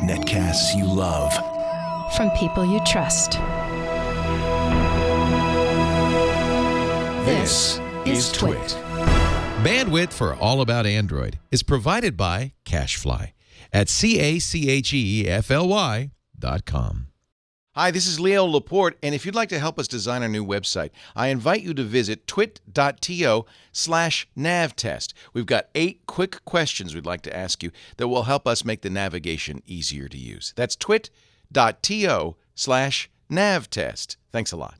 Netcasts you love. From people you trust. This is Twit. Bandwidth for All About Android is provided by CacheFly at CacheFly.com. Hi, this is Leo Laporte, and if you'd like to help us design our new website, I invite you to visit twit.to/navtest. We've got 8 quick questions we'd like to ask you that will help us make the navigation easier to use. That's twit.to/navtest. Thanks a lot.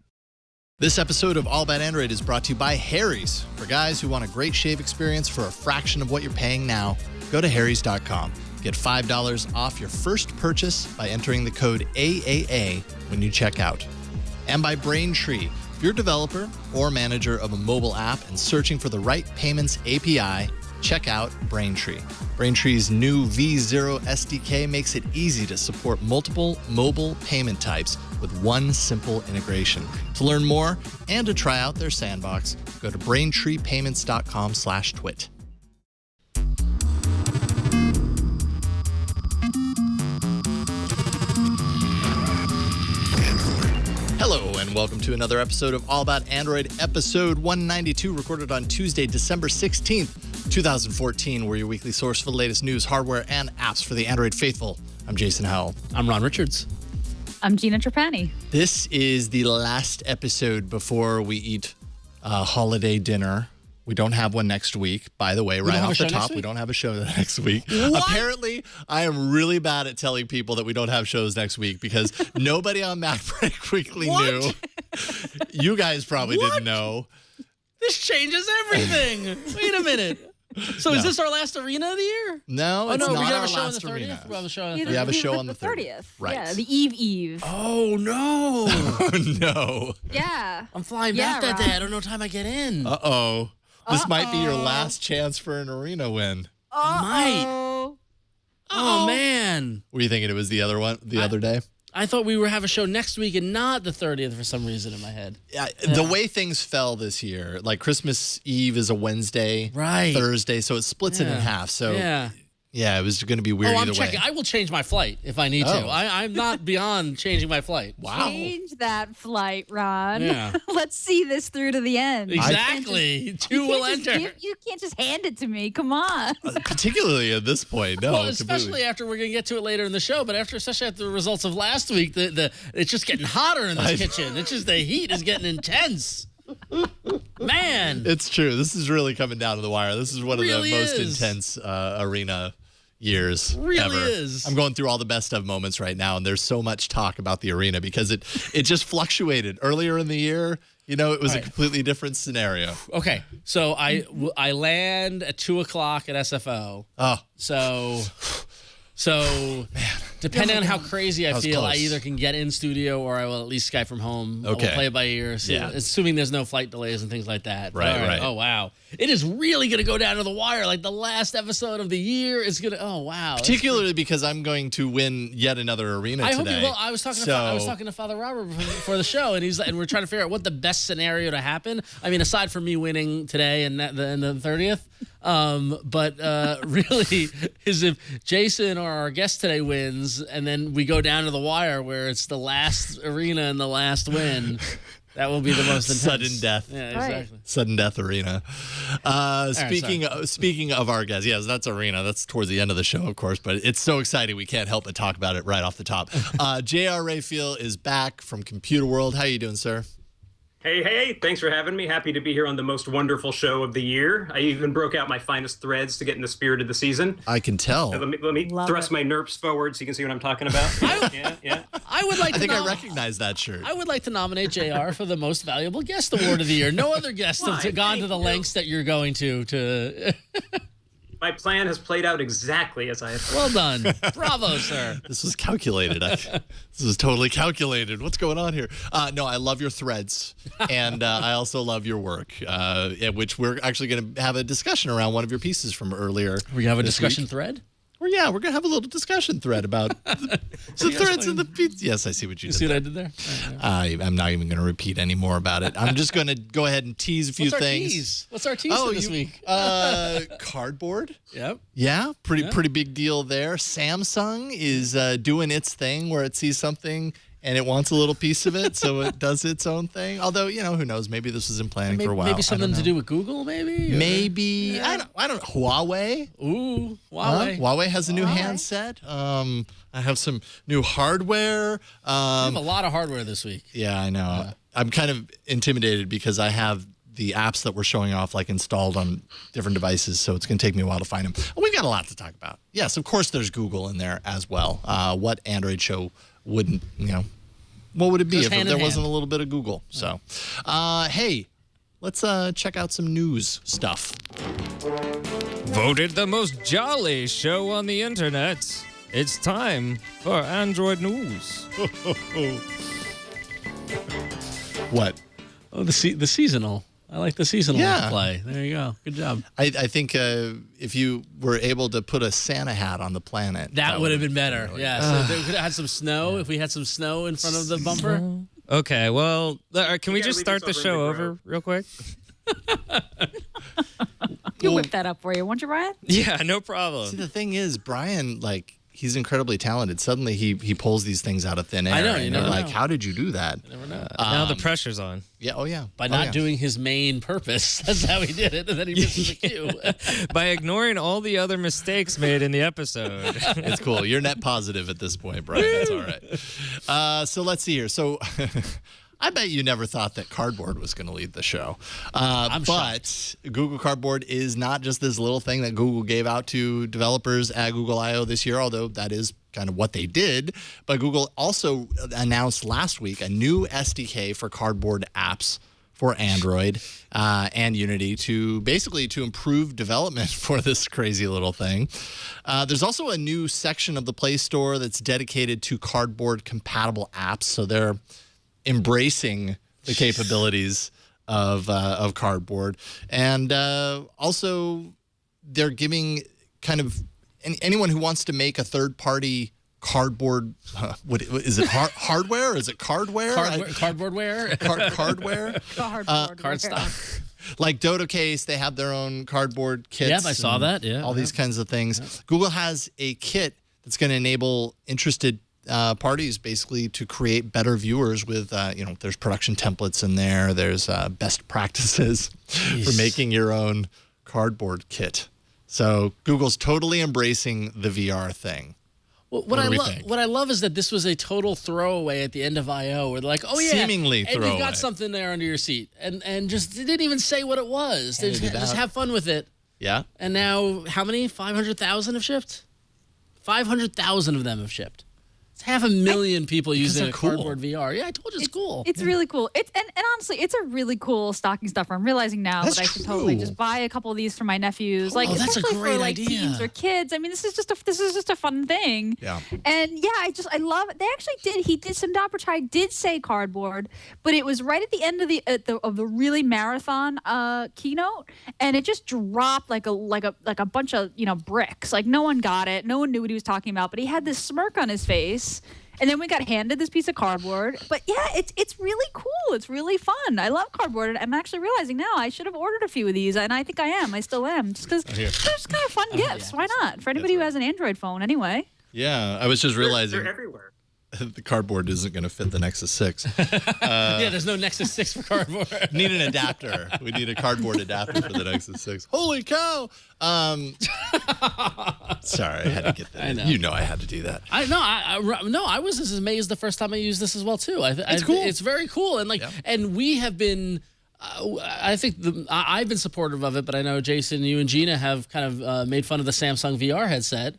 This episode of All About Android is brought to you by Harry's. For guys who want a great shave experience for a fraction of what you're paying now, go to harrys.com. Get $5 off your first purchase by entering the code AAA when you check out. And by Braintree. If you're a developer or manager of a mobile app and searching for the right payments API, check out Braintree. Braintree's new V0 SDK makes it easy to support multiple mobile payment types with one simple integration. To learn more and to try out their sandbox, go to braintreepayments.com/twit. Hello, and welcome to another episode of All About Android, episode 192, recorded on Tuesday, December 16th, 2014. We're your weekly source for the latest news, hardware, and apps for the Android faithful. I'm Jason Howell. I'm Ron Richards. I'm Gina Trapani. This is the last episode before we eat holiday dinner. We don't have one next week, by the way, right off the top. We don't have a show next week. What? Apparently, I am really bad at telling people that we don't have shows next week because nobody on Mac Break Weekly knew. You guys probably didn't know. This changes everything. Wait a minute. So is this our last arena of the year? No, it's not we our have a show on last the 30th. arena. We have a show on the 30th. We have a show on the 30th. Right. Yeah, the Eve. Oh, no. Oh, no. Yeah. I'm flying back that day. I don't know what time I get in. Uh-oh. This might be your last chance for an arena win. Might. Oh, man. Were you thinking it was the other one, the other day? I thought we were have a show next week and not the 30th for some reason in my head. Yeah, the way things fell this year, like Christmas Eve is a Wednesday, right? Thursday, so it splits it in half. So yeah, it was going to be weird either way. I will change my flight if I need to. I'm not beyond changing my flight. Wow. Change that flight, Ron. Yeah. Let's see this through to the end. Exactly. Two will enter. You can't just hand it to me. Come on. Particularly at this point, no. Well, especially after we're going to get to it later in the show, but especially after the results of last week, it's just getting hotter in this kitchen. It's just the heat is getting intense. Man. It's true. This is really coming down to the wire. This is one of the most intense arena years ever. Is. I'm going through all the best of moments right now, and there's so much talk about the arena because it just fluctuated. Earlier in the year, it was a completely different scenario. Okay, so I land at 2:00 at SFO. Oh. So depending on how crazy I feel, close. I either can get in studio or I will at least Skype from home. Okay. I will play it by ear, assuming there's no flight delays and things like that. Right. Oh, wow. It is really going to go down to the wire. Like the last episode of the year is going to, oh, wow. Particularly because I'm going to win yet another arena today. I was talking to Father Robert before the show, and we're trying to figure out what the best scenario to happen. I mean, aside from me winning today and the 30th, but really is if Jason or our guest today wins, and then we go down to the wire where it's the last arena and the last win. That will be the most intense. Sudden death. Yeah, exactly. Sudden death arena. Speaking of our guest, yes, that's arena. That's towards the end of the show, of course, but it's so exciting we can't help but talk about it right off the top. J.R. Raphael is back from Computer World. How are you doing, sir? Hey, thanks for having me. Happy to be here on the most wonderful show of the year. I even broke out my finest threads to get in the spirit of the season. I can tell. Let me thrust my NERPs forward so you can see what I'm talking about. Yeah. I think I recognize that shirt. I would like to nominate JR for the most valuable guest award of the year. No other guests have gone to the lengths that you're going to. My plan has played out exactly as I have. Well done. Bravo, sir. This was calculated. This is totally calculated. What's going on here? No, I love your threads, and I also love your work, which we're actually going to have a discussion around one of your pieces from earlier. We have a discussion thread? We're yeah, we're gonna have a little discussion thread about the threads in the pizza. Yes, I see what you did. See what there. I did there? All right. I'm not even going to repeat any more about it. I'm just going to go ahead and tease a few What's our things. tease? What's our tease for this week? Cardboard. Yep. Yeah, pretty big deal there. Samsung is doing its thing where it sees something and it wants a little piece of it, so it does its own thing. Although, who knows? Maybe this was in planning for a while. Maybe something to do with Google, maybe? Or- Maybe. I don't know. Huawei. Ooh, Huawei. Huawei has a new handset. I have some new hardware. We have a lot of hardware this week. Yeah, I know. I'm kind of intimidated because I have the apps that we're showing off installed on different devices, so it's going to take me a while to find them. We've got a lot to talk about. Yes, of course there's Google in there as well. What Android show wouldn't, what would it be if there wasn't a little bit of Google? So, hey, let's check out some news stuff. Voted the most jolly show on the internet. It's time for Android news. What? Oh, the seasonal. I like the seasonal Yeah. play. There you go. Good job. I think if you were able to put a Santa hat on the planet, That would have been better. Yeah. So they could have had some snow. If we had some snow in front of the bumper. Okay, well, can we Yeah, just leave start the yourself show room to grow. over real quick? You whip that up for you, won't you, Brian? Yeah, no See, problem. the thing is, Bryan, he's incredibly talented. Suddenly he pulls these things out of thin air. I know, and you you're never like, know. how did you do that? Never know. Now the pressure's on. Yeah, oh yeah. By Oh, not yeah. doing his main purpose. That's how he did it. And then he misses the cue. By ignoring all the other mistakes made in the episode. It's cool. You're net positive at this point, Brian. That's all right. So let's see here. So I bet you never thought that Cardboard was going to lead the show. But Google Cardboard is not just this little thing that Google gave out to developers at Google I/O this year, although that is kind of what they did. But Google also announced last week a new SDK for Cardboard apps for Android and Unity to improve development for this crazy little thing. There's also a new section of the Play Store that's dedicated to Cardboard compatible apps. So they're embracing the capabilities of Cardboard, and also they're giving kind of anyone who wants to make a third-party cardboard. What is it? Hardware? Is it cardware? Cardboard wear. Cardware. Cardstock. Like Dodo Case, they have their own cardboard kits. Yep, I saw and that, yeah. all these kinds of things. Google has a kit that's going to enable interested parties basically to create better viewers with, there's production templates in there. There's best practices for making your own cardboard kit. So Google's totally embracing the VR thing. Well, What do we think? what I love is that this was a total throwaway at the end of I/O, where they're like, "Oh yeah, Seemingly and you've throwaway. got something there under your seat," and just they didn't even say what it was. They Handed it just out. have fun with it. Yeah. And now, how many? 500,000 have shipped. 500,000 of them have shipped. It's 500,000 people using they're a cool. cardboard VR. Yeah, I told you it's cool. It's really cool. And honestly, it's a really cool stocking stuffer. I'm realizing now That's that I should totally true. just buy a couple of these for my nephews. Like, Oh, that's a especially great for like idea. teens or kids. I mean, this is just a fun thing. Yeah. And yeah, I love it. They actually did. He did some Dopperchai did say cardboard, but it was right at the end of the really marathon keynote, and it just dropped like a bunch of bricks. Like no one got it. No one knew what he was talking about. But he had this smirk on his face. And then we got handed this piece of cardboard. But yeah, it's really cool. It's really fun. I love cardboard. And I'm actually realizing now I should have ordered a few of these. And I think I am. I still am. Just because they're just kind of fun gifts. yeah. Why not? For anybody who has an Android phone anyway. Yeah. I was just realizing They're everywhere. the cardboard isn't going to fit the Nexus 6. Yeah, there's no Nexus 6 for cardboard. Need an adapter. We need a cardboard adapter for the Nexus 6. Holy cow! Sorry, I had to get that. I know. You know I had to do that. I was as amazed the first time I used this as well too. It's cool. It's very cool, and and we have been. I think I've been supportive of it, but I know Jason, you and Gina have kind of made fun of the Samsung VR headset.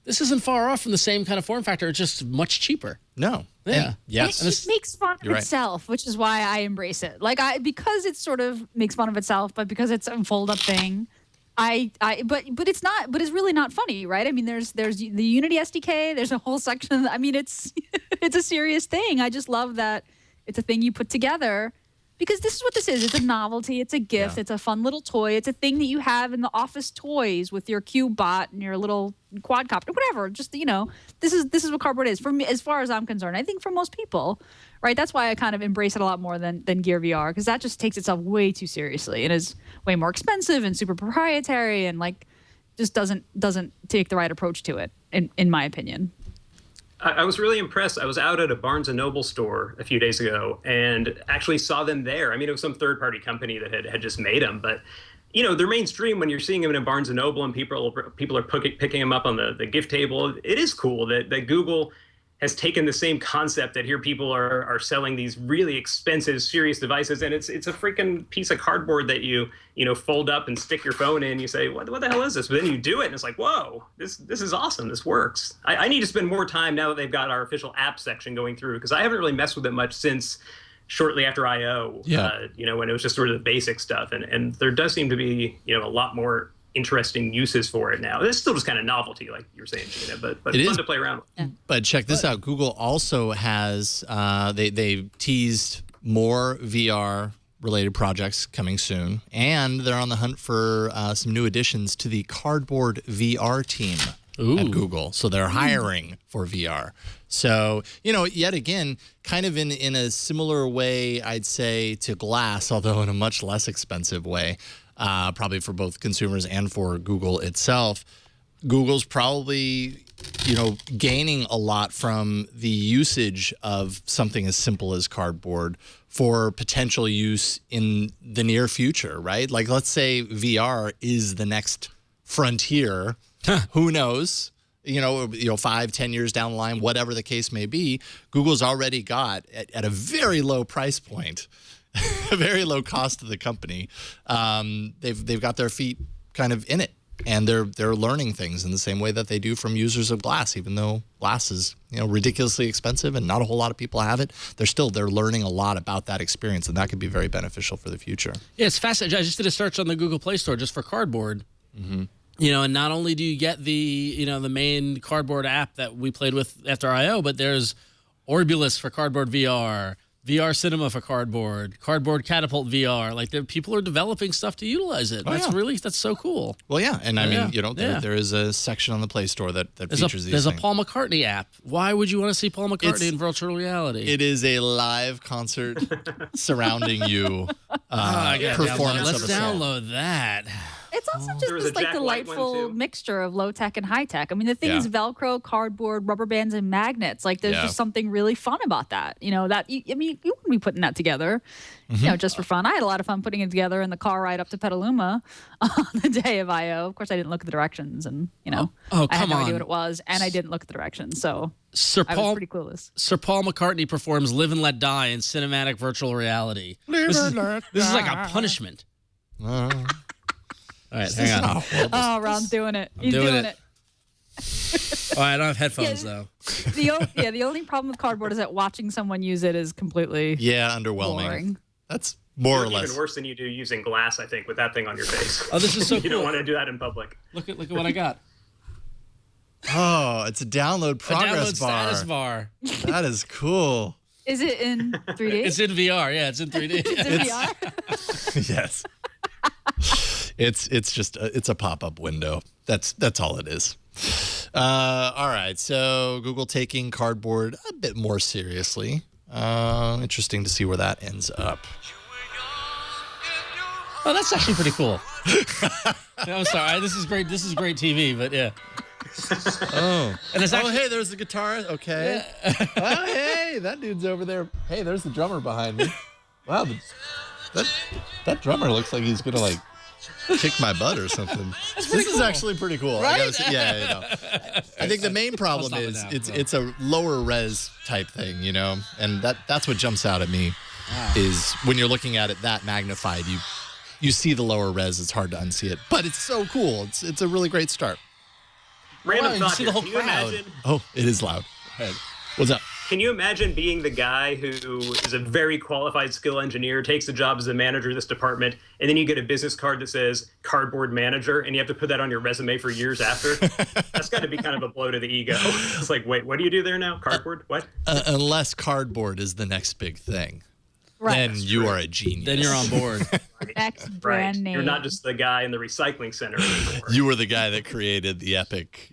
This isn't far off from the same kind of form factor. It's just much cheaper. No. Yeah. And yes. And it makes fun You're of right. itself, which is why I embrace it. Like because it sort of makes fun of itself, but because it's a fold-up thing, but it's not. But it's really not funny, right? I mean, there's the Unity SDK. There's a whole section. I mean, it's it's a serious thing. I just love that it's a thing you put together Because this is what this is. It's a novelty. It's a gift. It's a fun little toy. It's a thing that you have in the office toys with your CubeBot and your little quadcopter, whatever. Just, this is what cardboard is for me, as far as I'm concerned. I think for most people, right? That's why I kind of embrace it a lot more than Gear VR, because that just takes itself way too seriously and is way more expensive and super proprietary and just doesn't take the right approach to it, in my opinion. I was really impressed. I was out at a Barnes & Noble store a few days ago and actually saw them there. I mean, it was some third-party company that had just made them, but they're mainstream when you're seeing them in a Barnes & Noble and people are picking them up on the gift table. It is cool that Google has taken the same concept that here people are selling these really expensive, serious devices, and it's a freaking piece of cardboard that you fold up and stick your phone in. You say, what the hell is this? But then you do it, and it's like, whoa, this is awesome. This works. I need to spend more time now that they've got our official app section going through, because I haven't really messed with it much since shortly after I/O. When it was just sort of the basic stuff, and there does seem to be a lot more interesting uses for it now. It's still just kind of novelty, like you were saying, Gina, but it's fun to play around with. Yeah. But check this out. Google also has, they teased more VR related projects coming soon, and they're on the hunt for some new additions to the cardboard VR team at Google. So they're hiring for VR. So, yet again, kind of in a similar way, I'd say, to glass, although in a much less expensive way. Probably for both consumers and for Google itself. Google's probably, gaining a lot from the usage of something as simple as cardboard for potential use in the near future, right? Like, let's say VR is the next frontier. Who knows? 5-10 years down the line, whatever the case may be, Google's already got at a very low price point, a very low cost to the company. They've got their feet kind of in it, and they're learning things in the same way that they do from users of glass. Even though glass is ridiculously expensive and not a whole lot of people have it, they're learning a lot about that experience, and that could be very beneficial for the future. Yeah, it's fascinating. I just did a search on the Google Play Store just for cardboard. Mm-hmm. And not only do you get the the main cardboard app that we played with after I/O, but there's Orbulus for cardboard VR. VR Cinema for cardboard Catapult VR. Like, people are developing stuff to utilize it. That's so cool. Well, yeah, and I mean, there is a section on the Play Store that features these things. There's a Paul McCartney app. Why would you want to see Paul McCartney in virtual reality? It is a live concert surrounding you. Performance. Let's download that. It's also just this delightful mixture of low tech and high tech. I mean, the thing is Velcro, cardboard, rubber bands, and magnets. Like, there's just something really fun about that. You wouldn't be putting that together, just for fun. I had a lot of fun putting it together in the car ride up to Petaluma on the day of I/O. Of course, I didn't look at the directions, and I had no idea what it was, and I didn't look at the directions, so I was pretty clueless. Sir Paul McCartney performs "Live and Let Die" in cinematic virtual reality. This is like a punishment. All right, hang on. Ron's doing it. He's doing it. Oh, I don't have headphones though. The only problem with cardboard is that watching someone use it is completely underwhelming. Boring. That's more or less even worse than you do using glass, I think, with that thing on your face. Oh, this is so cool. You don't want to do that in public. Look at what I got. Oh, it's a download progress bar. Status bar. That is cool. Is it in 3D? It's in VR. Yeah, it's in 3D. It's in VR. Yes. It's just it's a pop-up window. That's all it is. All right. So Google taking cardboard a bit more seriously. Interesting to see where that ends up. Oh, that's actually pretty cool. I'm sorry. This is great. This is great TV, but yeah. And it's actually, hey, there's the guitarist. Okay. Yeah. Oh, hey, that dude's over there. Hey, there's the drummer behind me. Wow, that drummer looks like he's gonna kick my butt or something. This is actually pretty cool. Right? I think the main problem is it's a lower res type thing, and that's what jumps out at me is when you're looking at it that magnified, you see the lower res. It's hard to unsee it, but it's so cool. It's a really great start. Random thought. See the whole crowd. Oh, it is loud. What's up? Can you imagine being the guy who is a very qualified skill engineer, takes the job as a manager of this department, and then you get a business card that says cardboard manager, and you have to put that on your resume for years after? That's got to be kind of a blow to the ego. It's like, wait, what do you do there now? Cardboard? What? Unless cardboard is the next big thing. Right. then you are a genius. Then you're on board. Next brand name. You're not just the guy in the recycling center anymore. You were the guy that created the epic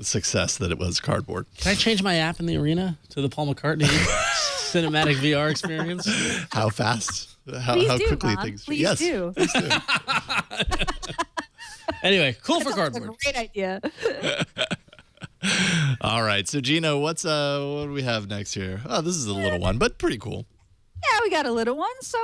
success that it was cardboard. Can I change my app in the arena to the Paul McCartney cinematic VR experience? How fast? How Please do, quickly Ron. things Please yes. do. Please do. Anyway, cool for That's a cardboard. great idea. All right. So Gina, what do we have next here? Oh, this is a little one, but pretty cool. Yeah, we got a little one. So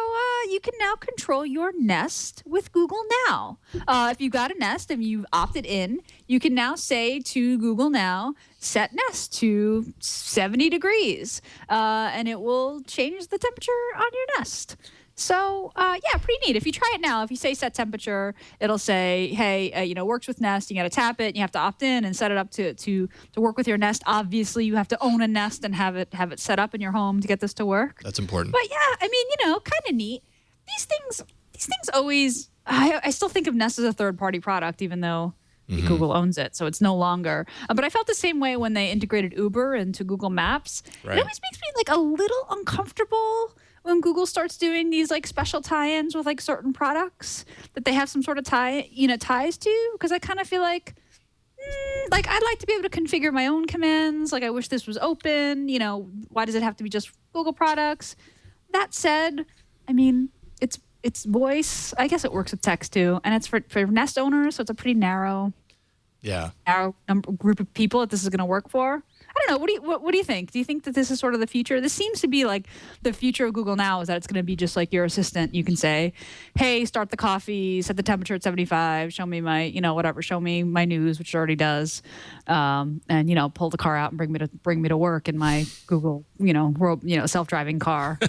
you can now control your Nest with Google Now. If you've got a Nest and you've opted in, you can now say to Google Now, set Nest to 70 degrees, and it will change the temperature on your Nest. So, yeah, pretty neat. If you try it now, if you say set temperature, it'll say, hey, works with Nest. You got to tap it. And you have to opt in and set it up to work with your Nest. Obviously, you have to own a Nest and have it set up in your home to get this to work. That's important. But yeah, I mean, kind of neat. These things always. I still think of Nest as a third-party product, even though Google owns it, so it's no longer. But I felt the same way when they integrated Uber into Google Maps. Right. It always makes me like a little uncomfortable when Google starts doing these like special tie-ins with like certain products that they have some sort of ties to, because I kind of feel like I'd like to be able to configure my own commands. Like I wish this was open. Why does it have to be just Google products? That said, I mean, it's voice. I guess it works with text too, and it's for Nest owners, so it's a pretty narrow group of people that this is going to work for. I don't know. What do you think? Do you think that this is sort of the future? This seems to be like the future of Google Now, is that it's going to be just like your assistant. You can say, hey, start the coffee, set the temperature at 75, show me my, whatever, show me my news, which it already does. And, pull the car out and bring me to work in my Google, self-driving car.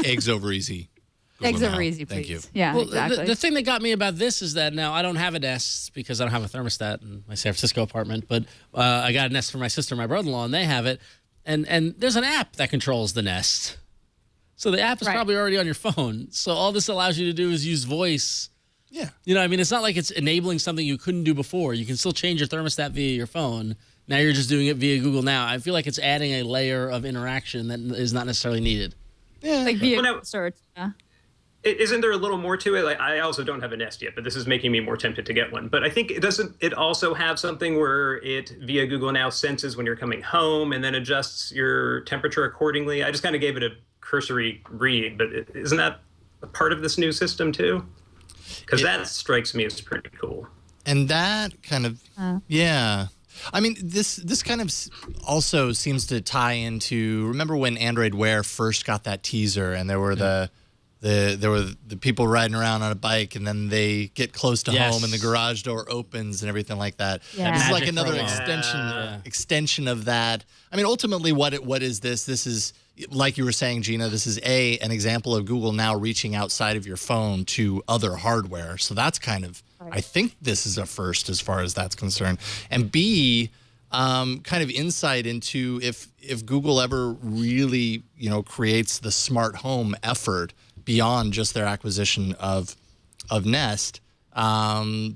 Eggs over easy. Google Eggs Now. over easy, Thank please. you. Yeah, Well, exactly. the thing that got me about this is that now I don't have a Nest because I don't have a thermostat in my San Francisco apartment, but I got a Nest for my sister and my brother-in-law, and they have it. And there's an app that controls the Nest. So the app is probably already on your phone. So all this allows you to do is use voice. Yeah. It's not like it's enabling something you couldn't do before. You can still change your thermostat via your phone. Now you're just doing it via Google Now. I feel like it's adding a layer of interaction that is not necessarily needed. Yeah. Like via search. Yeah. Isn't there a little more to it? Like, I also don't have a Nest yet, but this is making me more tempted to get one. But I think it also have something where it via Google Now senses when you're coming home and then adjusts your temperature accordingly? I just kind of gave it a cursory read, but isn't that a part of this new system too? Because that strikes me as pretty cool. And that kind of, yeah. I mean, this kind of also seems to tie into, remember when Android Wear first got that teaser and there were the people riding around on a bike and then they get close to home and the garage door opens and everything like that. Yeah. This is like Magic another promo. extension of that. I mean, ultimately, what is this? This is, like you were saying, Gina, this is an example of Google Now reaching outside of your phone to other hardware. So that's kind of, I think this is a first as far as that's concerned. And B, kind of insight into if Google ever really, creates the smart home effort beyond just their acquisition of Nest, they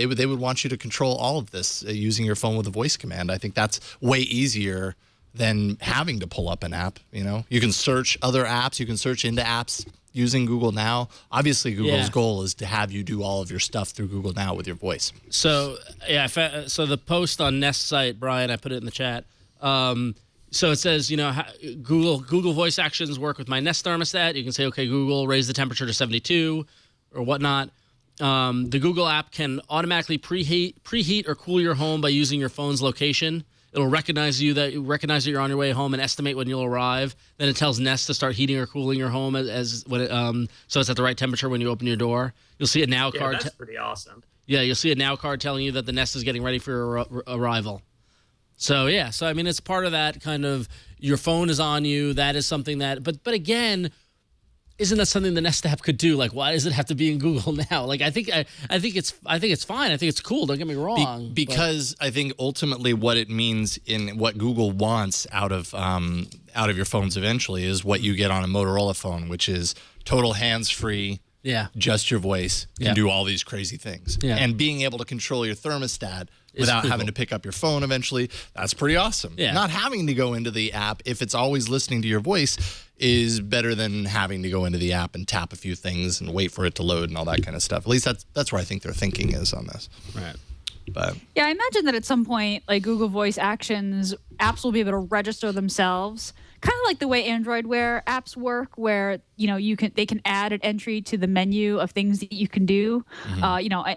would want you to control all of this using your phone with a voice command. I think that's way easier than having to pull up an app. You can search other apps, you can search into apps using Google Now. Obviously, Google's goal is to have you do all of your stuff through Google Now with your voice. So so the post on Nest site, Brian, I put it in the chat. So it says, Google voice actions work with my Nest thermostat. You can say, okay, Google, raise the temperature to 72 or whatnot. The Google app can automatically preheat or cool your home by using your phone's location. It'll recognize that you're on your way home and estimate when you'll arrive. Then it tells Nest to start heating or cooling your home so it's at the right temperature when you open your door. You'll see a now card. That's pretty awesome. Yeah, you'll see a now card telling you that the Nest is getting ready for your arrival. So I mean, it's part of that kind of your phone is on you. That is something that, but again, isn't that something the Nest app could do? Like, why does it have to be in Google Now? Like, I think it's fine. I think it's cool. Don't get me wrong. Because I think ultimately what it means in what Google wants out of your phones eventually is what you get on a Motorola phone, which is total hands-free. Yeah. just your voice can do all these crazy things. Yeah. And being able to control your thermostat without cool. having to pick up your phone eventually, that's pretty awesome. Yeah. Not having to go into the app, if it's always listening to your voice, is better than having to go into the app and tap a few things and wait for it to load and all that kind of stuff. At least that's where I think their thinking is on this. Right. But Yeah, I imagine that at some point, like Google Voice Actions, apps will be able to register themselves, kind of like the way Android Wear apps work, where they can add an entry to the menu of things that you can do,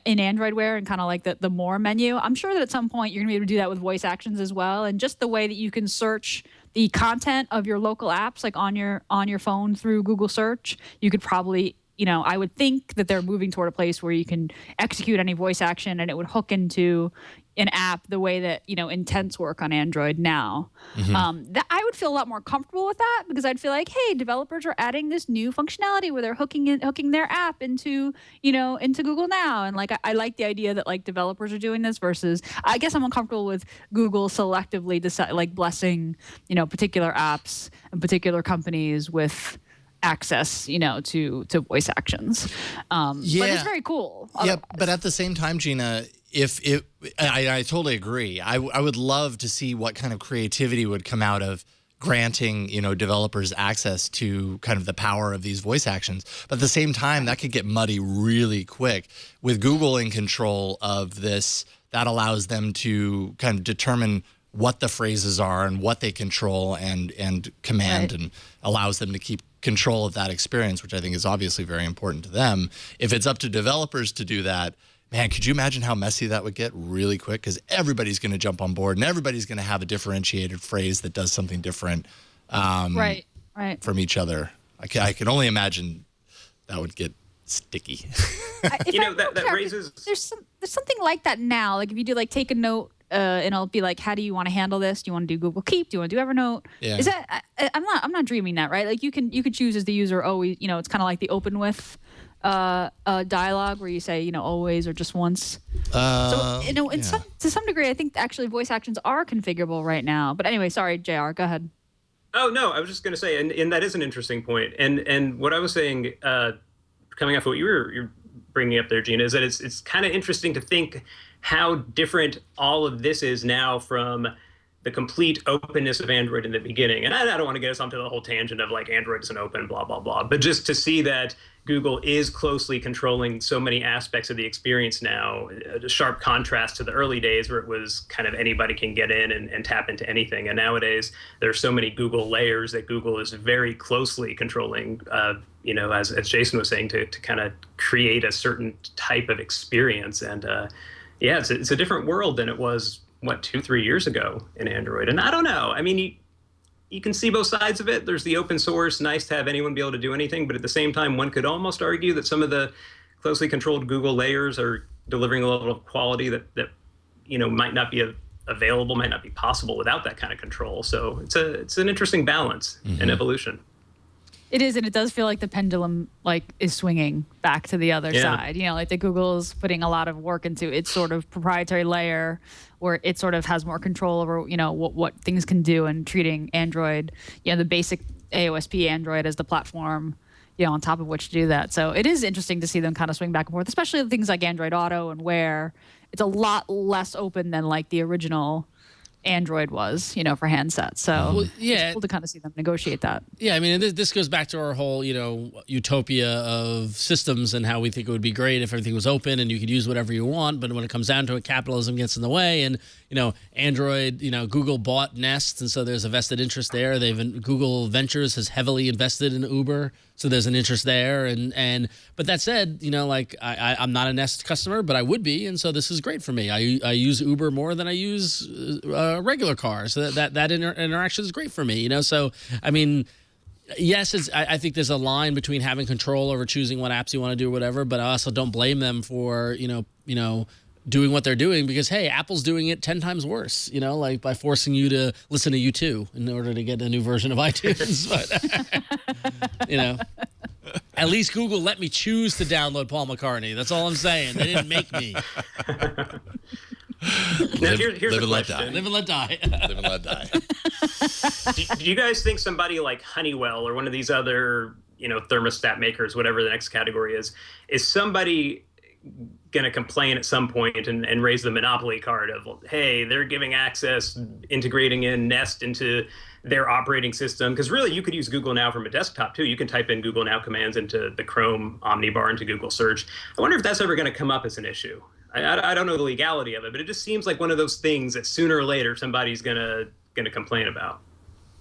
in Android Wear and kind of like the more menu. I'm sure that at some point you're gonna be able to do that with Voice Actions as well, and just the way that you can search the content of your local apps, like on your phone through Google Search, you could probably. I would think that they're moving toward a place where you can execute any voice action and it would hook into an app the way that, intents work on Android now. That I would feel a lot more comfortable with that, because I'd feel like, hey, developers are adding this new functionality where they're hooking their app into Google Now. And like, I like the idea that like developers are doing this versus, I guess I'm uncomfortable with Google selectively blessing, particular apps and particular companies with access, to voice actions. But it's very cool. Yeah, but at the same time, Gina, I totally agree. I would love to see what kind of creativity would come out of granting, developers access to kind of the power of these voice actions. But at the same time, that could get muddy really quick. With Google in control of this, that allows them to kind of determine what the phrases are and what they control and command, and allows them to keep control of that experience, which I think is obviously very important to them. If it's up to developers to do that, man, could you imagine how messy that would get really quick? Because everybody's going to jump on board and everybody's going to have a differentiated phrase that does something different from each other. I can only imagine that would get sticky. That raises... There's something like that now. Like if you do like take a note, and it'll be like, how do you want to handle this? Do you want to do Google Keep? Do you want to do Evernote? Yeah. Is that? I'm not dreaming that, right? Like you can choose as the user always. It's kind of like the open with dialogue where you say always or just once. To some degree, I think actually voice actions are configurable right now. But anyway, sorry, JR, go ahead. Oh no, I was just going to say, and that is an interesting point. And what I was saying, coming off what you're bringing up there, Gina, is that it's kind of interesting to think how different all of this is now from the complete openness of Android in the beginning. And I don't want to get us onto the whole tangent of like Android isn't open, blah, blah, blah. But just to see that Google is closely controlling so many aspects of the experience now, a sharp contrast to the early days where it was kind of anybody can get in and tap into anything. And nowadays, there are so many Google layers that Google is very closely controlling, as Jason was saying, to kind of create a certain type of experience. And it's a different world than it was, 2-3 years ago in Android. And I don't know. I mean, you can see both sides of it. There's the open source, nice to have anyone be able to do anything. But at the same time, one could almost argue that some of the closely controlled Google layers are delivering a level of quality that might not be available, might not be possible without that kind of control. So it's an interesting balance and evolution. It is, and it does feel like the pendulum is swinging back to the other side. Like the Google's putting a lot of work into its sort of proprietary layer, where it sort of has more control over what things can do, and treating Android, the basic AOSP Android as the platform, on top of which to do that. So it is interesting to see them kind of swing back and forth, especially things like Android Auto and Wear. It's a lot less open than like the original Android was, for handsets. So it's cool to kind of see them negotiate that. Yeah, I mean, this goes back to our whole, utopia of systems and how we think it would be great if everything was open and you could use whatever you want. But when it comes down to it, capitalism gets in the way. And, Android, Google bought Nest, and so there's a vested interest there. Google Ventures has heavily invested in Uber, so there's an interest there. But that said, I'm not a Nest customer, but I would be, and so this is great for me. I use Uber more than I use regular cars. So that interaction is great for me. So I mean, yes, I think there's a line between having control over choosing what apps you want to do or whatever, but I also don't blame them for doing what they're doing, because hey, Apple's doing it 10 times worse, like by forcing you to listen to U2 in order to get a new version of iTunes. But at least Google let me choose to download Paul McCartney. That's all I'm saying. They didn't make me. Now, here's live a and let question. die. Live and let die. Live and let die. Do you guys think somebody like Honeywell or one of these other thermostat makers, whatever the next category is somebody going to complain at some point and raise the monopoly card of, hey, they're giving access, integrating in Nest into their operating system? Because really, you could use Google Now from a desktop too. You can type in Google Now commands into the Chrome Omnibar into Google Search. I wonder if that's ever going to come up as an issue. I don't know the legality of it, but it just seems like one of those things that sooner or later somebody's gonna complain about.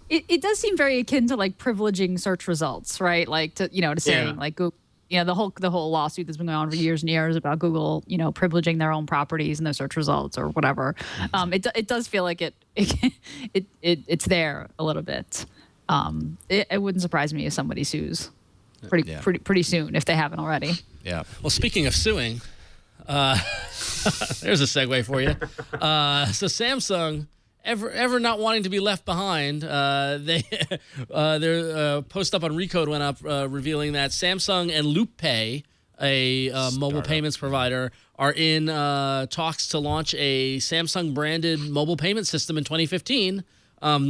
It does seem very akin to like privileging search results, right? Like to saying like Google. The whole lawsuit that's been going on for years and years about Google, privileging their own properties and their search results or whatever. It does feel like it's there a little bit. It wouldn't surprise me if somebody sues pretty soon if they haven't already. Yeah. Well, speaking of suing, there's a segue for you. So Samsung. Ever not wanting to be left behind, their post up on Recode went up revealing that Samsung and LoopPay, a mobile payments provider, are in talks to launch a Samsung-branded mobile payment system in 2015,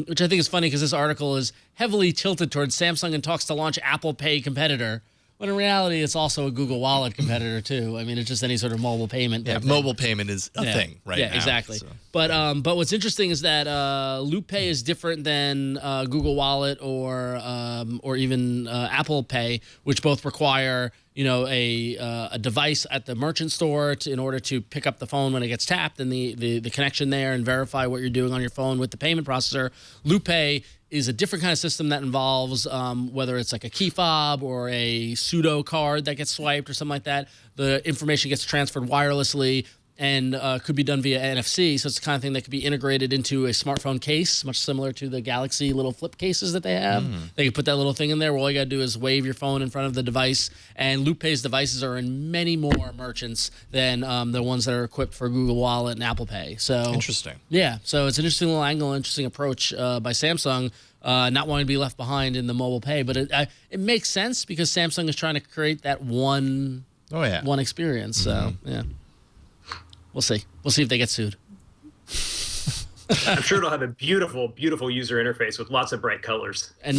which I think is funny because this article is heavily tilted towards Samsung and talks to launch Apple Pay competitor. When in reality, it's also a Google Wallet competitor too. I mean, it's just any sort of mobile payment. Yeah, mobile payment is a thing right now. Yeah, exactly. So. But what's interesting is that LoopPay is different than Google Wallet or even Apple Pay, which both require a device at the merchant store in order to pick up the phone when it gets tapped and the connection there and verify what you're doing on your phone with the payment processor. LoopPay is a different kind of system that involves whether it's like a key fob or a pseudo card that gets swiped or something like that. The information gets transferred wirelessly and could be done via NFC. So it's the kind of thing that could be integrated into a smartphone case, much similar to the Galaxy little flip cases that they have. They can put that little thing in there where all you got to do is wave your phone in front of the device. And LoopPay's devices are in many more merchants than the ones that are equipped for Google Wallet and Apple Pay. So interesting. Yeah, so it's an interesting little angle, interesting approach by Samsung. Not wanting to be left behind in the mobile pay, but it makes sense because Samsung is trying to create that one experience. So yeah, we'll see. We'll see if they get sued. I'm sure it'll have a beautiful, beautiful user interface with lots of bright colors. And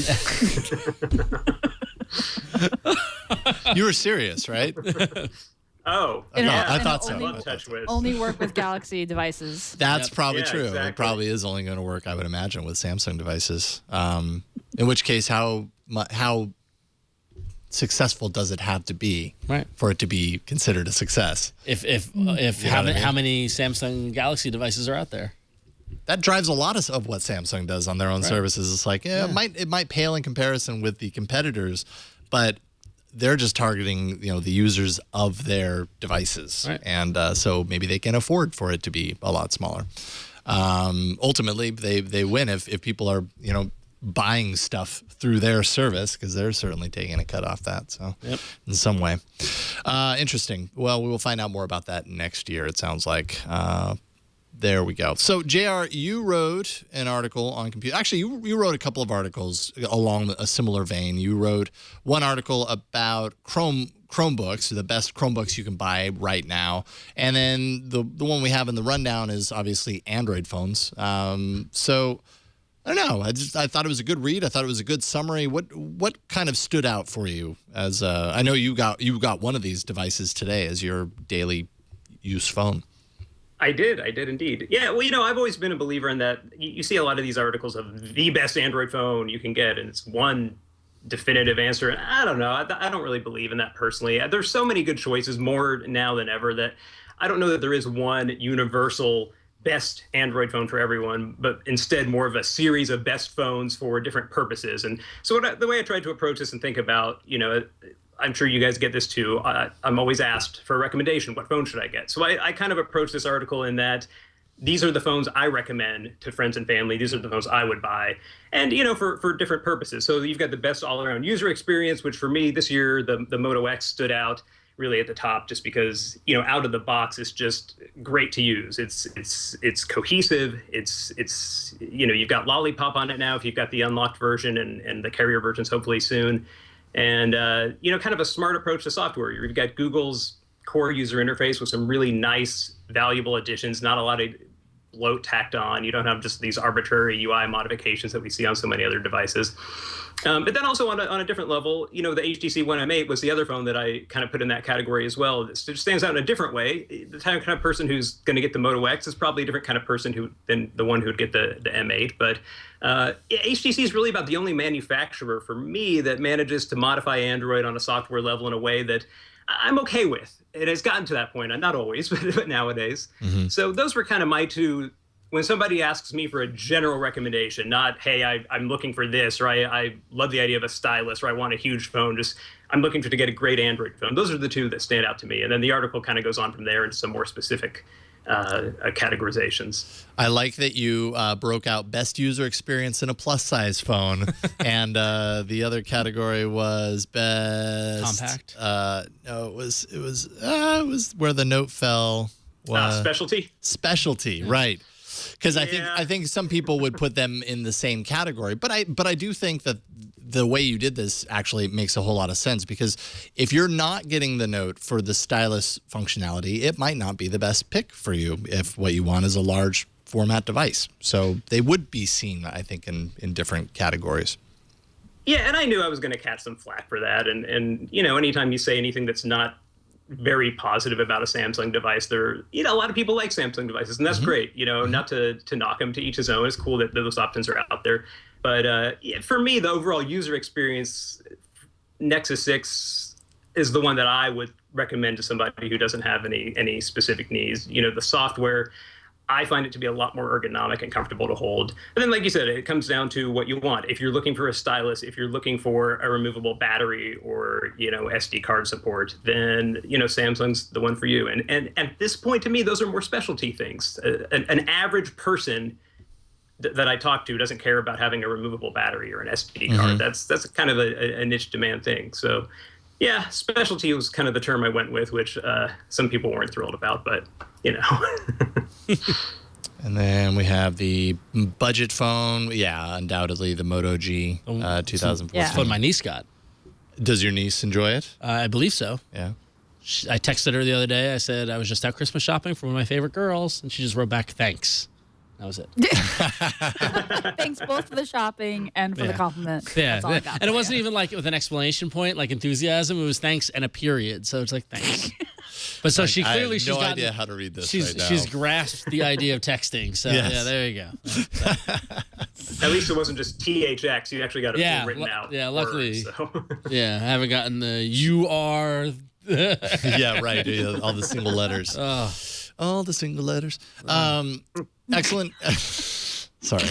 you were serious, right? Oh, I thought so. Only work with Galaxy devices. That's probably true. Exactly. It probably is only going to work, I would imagine, with Samsung devices. In which case, how successful does it have to be for it to be considered a success? How many Samsung Galaxy devices are out there? That drives a lot of what Samsung does on their own services. It's like, it might pale in comparison with the competitors, but they're just targeting, the users of their devices. And so maybe they can afford for it to be a lot smaller. Ultimately, they win if people are, buying stuff through their service because they're certainly taking a cut off that. So in some way. Interesting. Well, we will find out more about that next year, it sounds like. There we go. So, JR, you wrote an article on computer. Actually, you wrote a couple of articles along a similar vein. You wrote one article about Chromebooks, the best Chromebooks you can buy right now. And then the one we have in the rundown is obviously Android phones. So, I don't know. I thought it was a good read. I thought it was a good summary. What kind of stood out for you? As I know you got one of these devices today as your daily use phone. I did indeed. Yeah, well, I've always been a believer in that. You see a lot of these articles of the best Android phone you can get, and it's one definitive answer. And I don't know. I don't really believe in that personally. There's so many good choices, more now than ever, that I don't know that there is one universal best Android phone for everyone, but instead more of a series of best phones for different purposes. And so the way I tried to approach this and think about, I'm sure you guys get this too. I'm always asked for a recommendation. What phone should I get? So I kind of approach this article in that these are the phones I recommend to friends and family. These are the phones I would buy. And, for different purposes. So you've got the best all-around user experience, which for me this year, the Moto X stood out really at the top just because, out of the box, it's just great to use. It's cohesive. It's you've got Lollipop on it now if you've got the unlocked version and the carrier versions hopefully soon. And, kind of a smart approach to software. You've got Google's core user interface with some really nice, valuable additions, not a lot of bloat tacked on. You don't have just these arbitrary UI modifications that we see on so many other devices. But then also on a different level, the HTC One M8 was the other phone that I kind of put in that category as well. It just stands out in a different way. The kind of person who's going to get the Moto X is probably a different kind of person than the one who would get the M8. But HTC is really about the only manufacturer for me that manages to modify Android on a software level in a way that I'm okay with. It has gotten to that point, not always, but nowadays. Mm-hmm. So those were kind of my two. When somebody asks me for a general recommendation, not, hey, I'm looking for this, or I love the idea of a stylus, or I want a huge phone, just I'm looking to get a great Android phone. Those are the two that stand out to me. And then the article kind of goes on from there into some more specific categorizations. I like that you broke out best user experience in a plus-size phone, and the other category was best compact. No, it was where the note fell. Specialty, right? Because I think some people would put them in the same category, but I do think that the way you did this actually makes a whole lot of sense, because if you're not getting the Note for the stylus functionality, it might not be the best pick for you if what you want is a large format device. So they would be seen, I think, in different categories. Yeah, and I knew I was going to catch some flack for that. And anytime you say anything that's not very positive about a Samsung device, a lot of people like Samsung devices, and that's great. Not to knock them, to each his own. It's cool that those options are out there. But for me, the overall user experience, Nexus 6 is the one that I would recommend to somebody who doesn't have any specific needs. The software, I find it to be a lot more ergonomic and comfortable to hold. And then, like you said, it comes down to what you want. If you're looking for a stylus, if you're looking for a removable battery or, SD card support, then, Samsung's the one for you. And at this point, to me, those are more specialty things. An average person that I talk to doesn't care about having a removable battery or an SD card. That's kind of a niche demand thing. So, yeah, specialty was kind of the term I went with, which some people weren't thrilled about, but, And then we have the budget phone. Yeah, undoubtedly the Moto G 2014. That's what my niece got. Does your niece enjoy it? I believe so. Yeah. I texted her the other day. I said I was just out Christmas shopping for one of my favorite girls, and she just wrote back, thanks. That was it. Thanks both for the shopping and for the compliment. Yeah. That's all I got And it for wasn't you. even like with an exclamation point, like enthusiasm. It was thanks and a period. So it's like, thanks. But so she clearly, I have no idea how to read this right now. She's grasped the idea of texting. So Yes. yeah, there you go. At least it wasn't just THX. You actually got it full written out. Yeah, luckily. Word, so. Yeah, I haven't gotten the you are. Yeah, right. Yeah, all the single letters. Oh. All the single letters. Excellent. Sorry.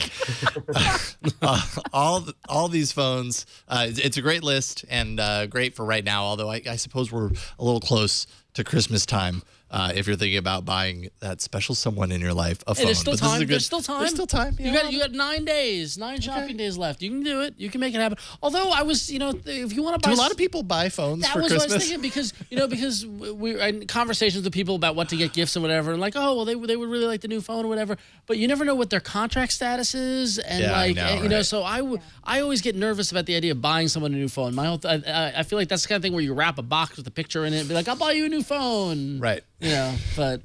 All these phones. It's a great list and great for right now. Although I suppose we're a little close to Christmas time. If you're thinking about buying that special someone in your life a phone. There's still But this is time. a good- There's still time. There's still time. You got 9 days, 9 shopping days left. You can do it. You can make it happen. Although I was, if you want to buy, Do a lot of people buy phones that for was Christmas? what I was thinking because we're in conversations with people about what to get gifts and whatever, and like, oh well, they would really like the new phone or whatever, but you never know what their contract status is, and Yeah, I know, right. so I always get nervous about the idea of buying someone a new phone. I feel like that's the kind of thing where you wrap a box with a picture in it and be like, I'll buy you a new phone, Right. But.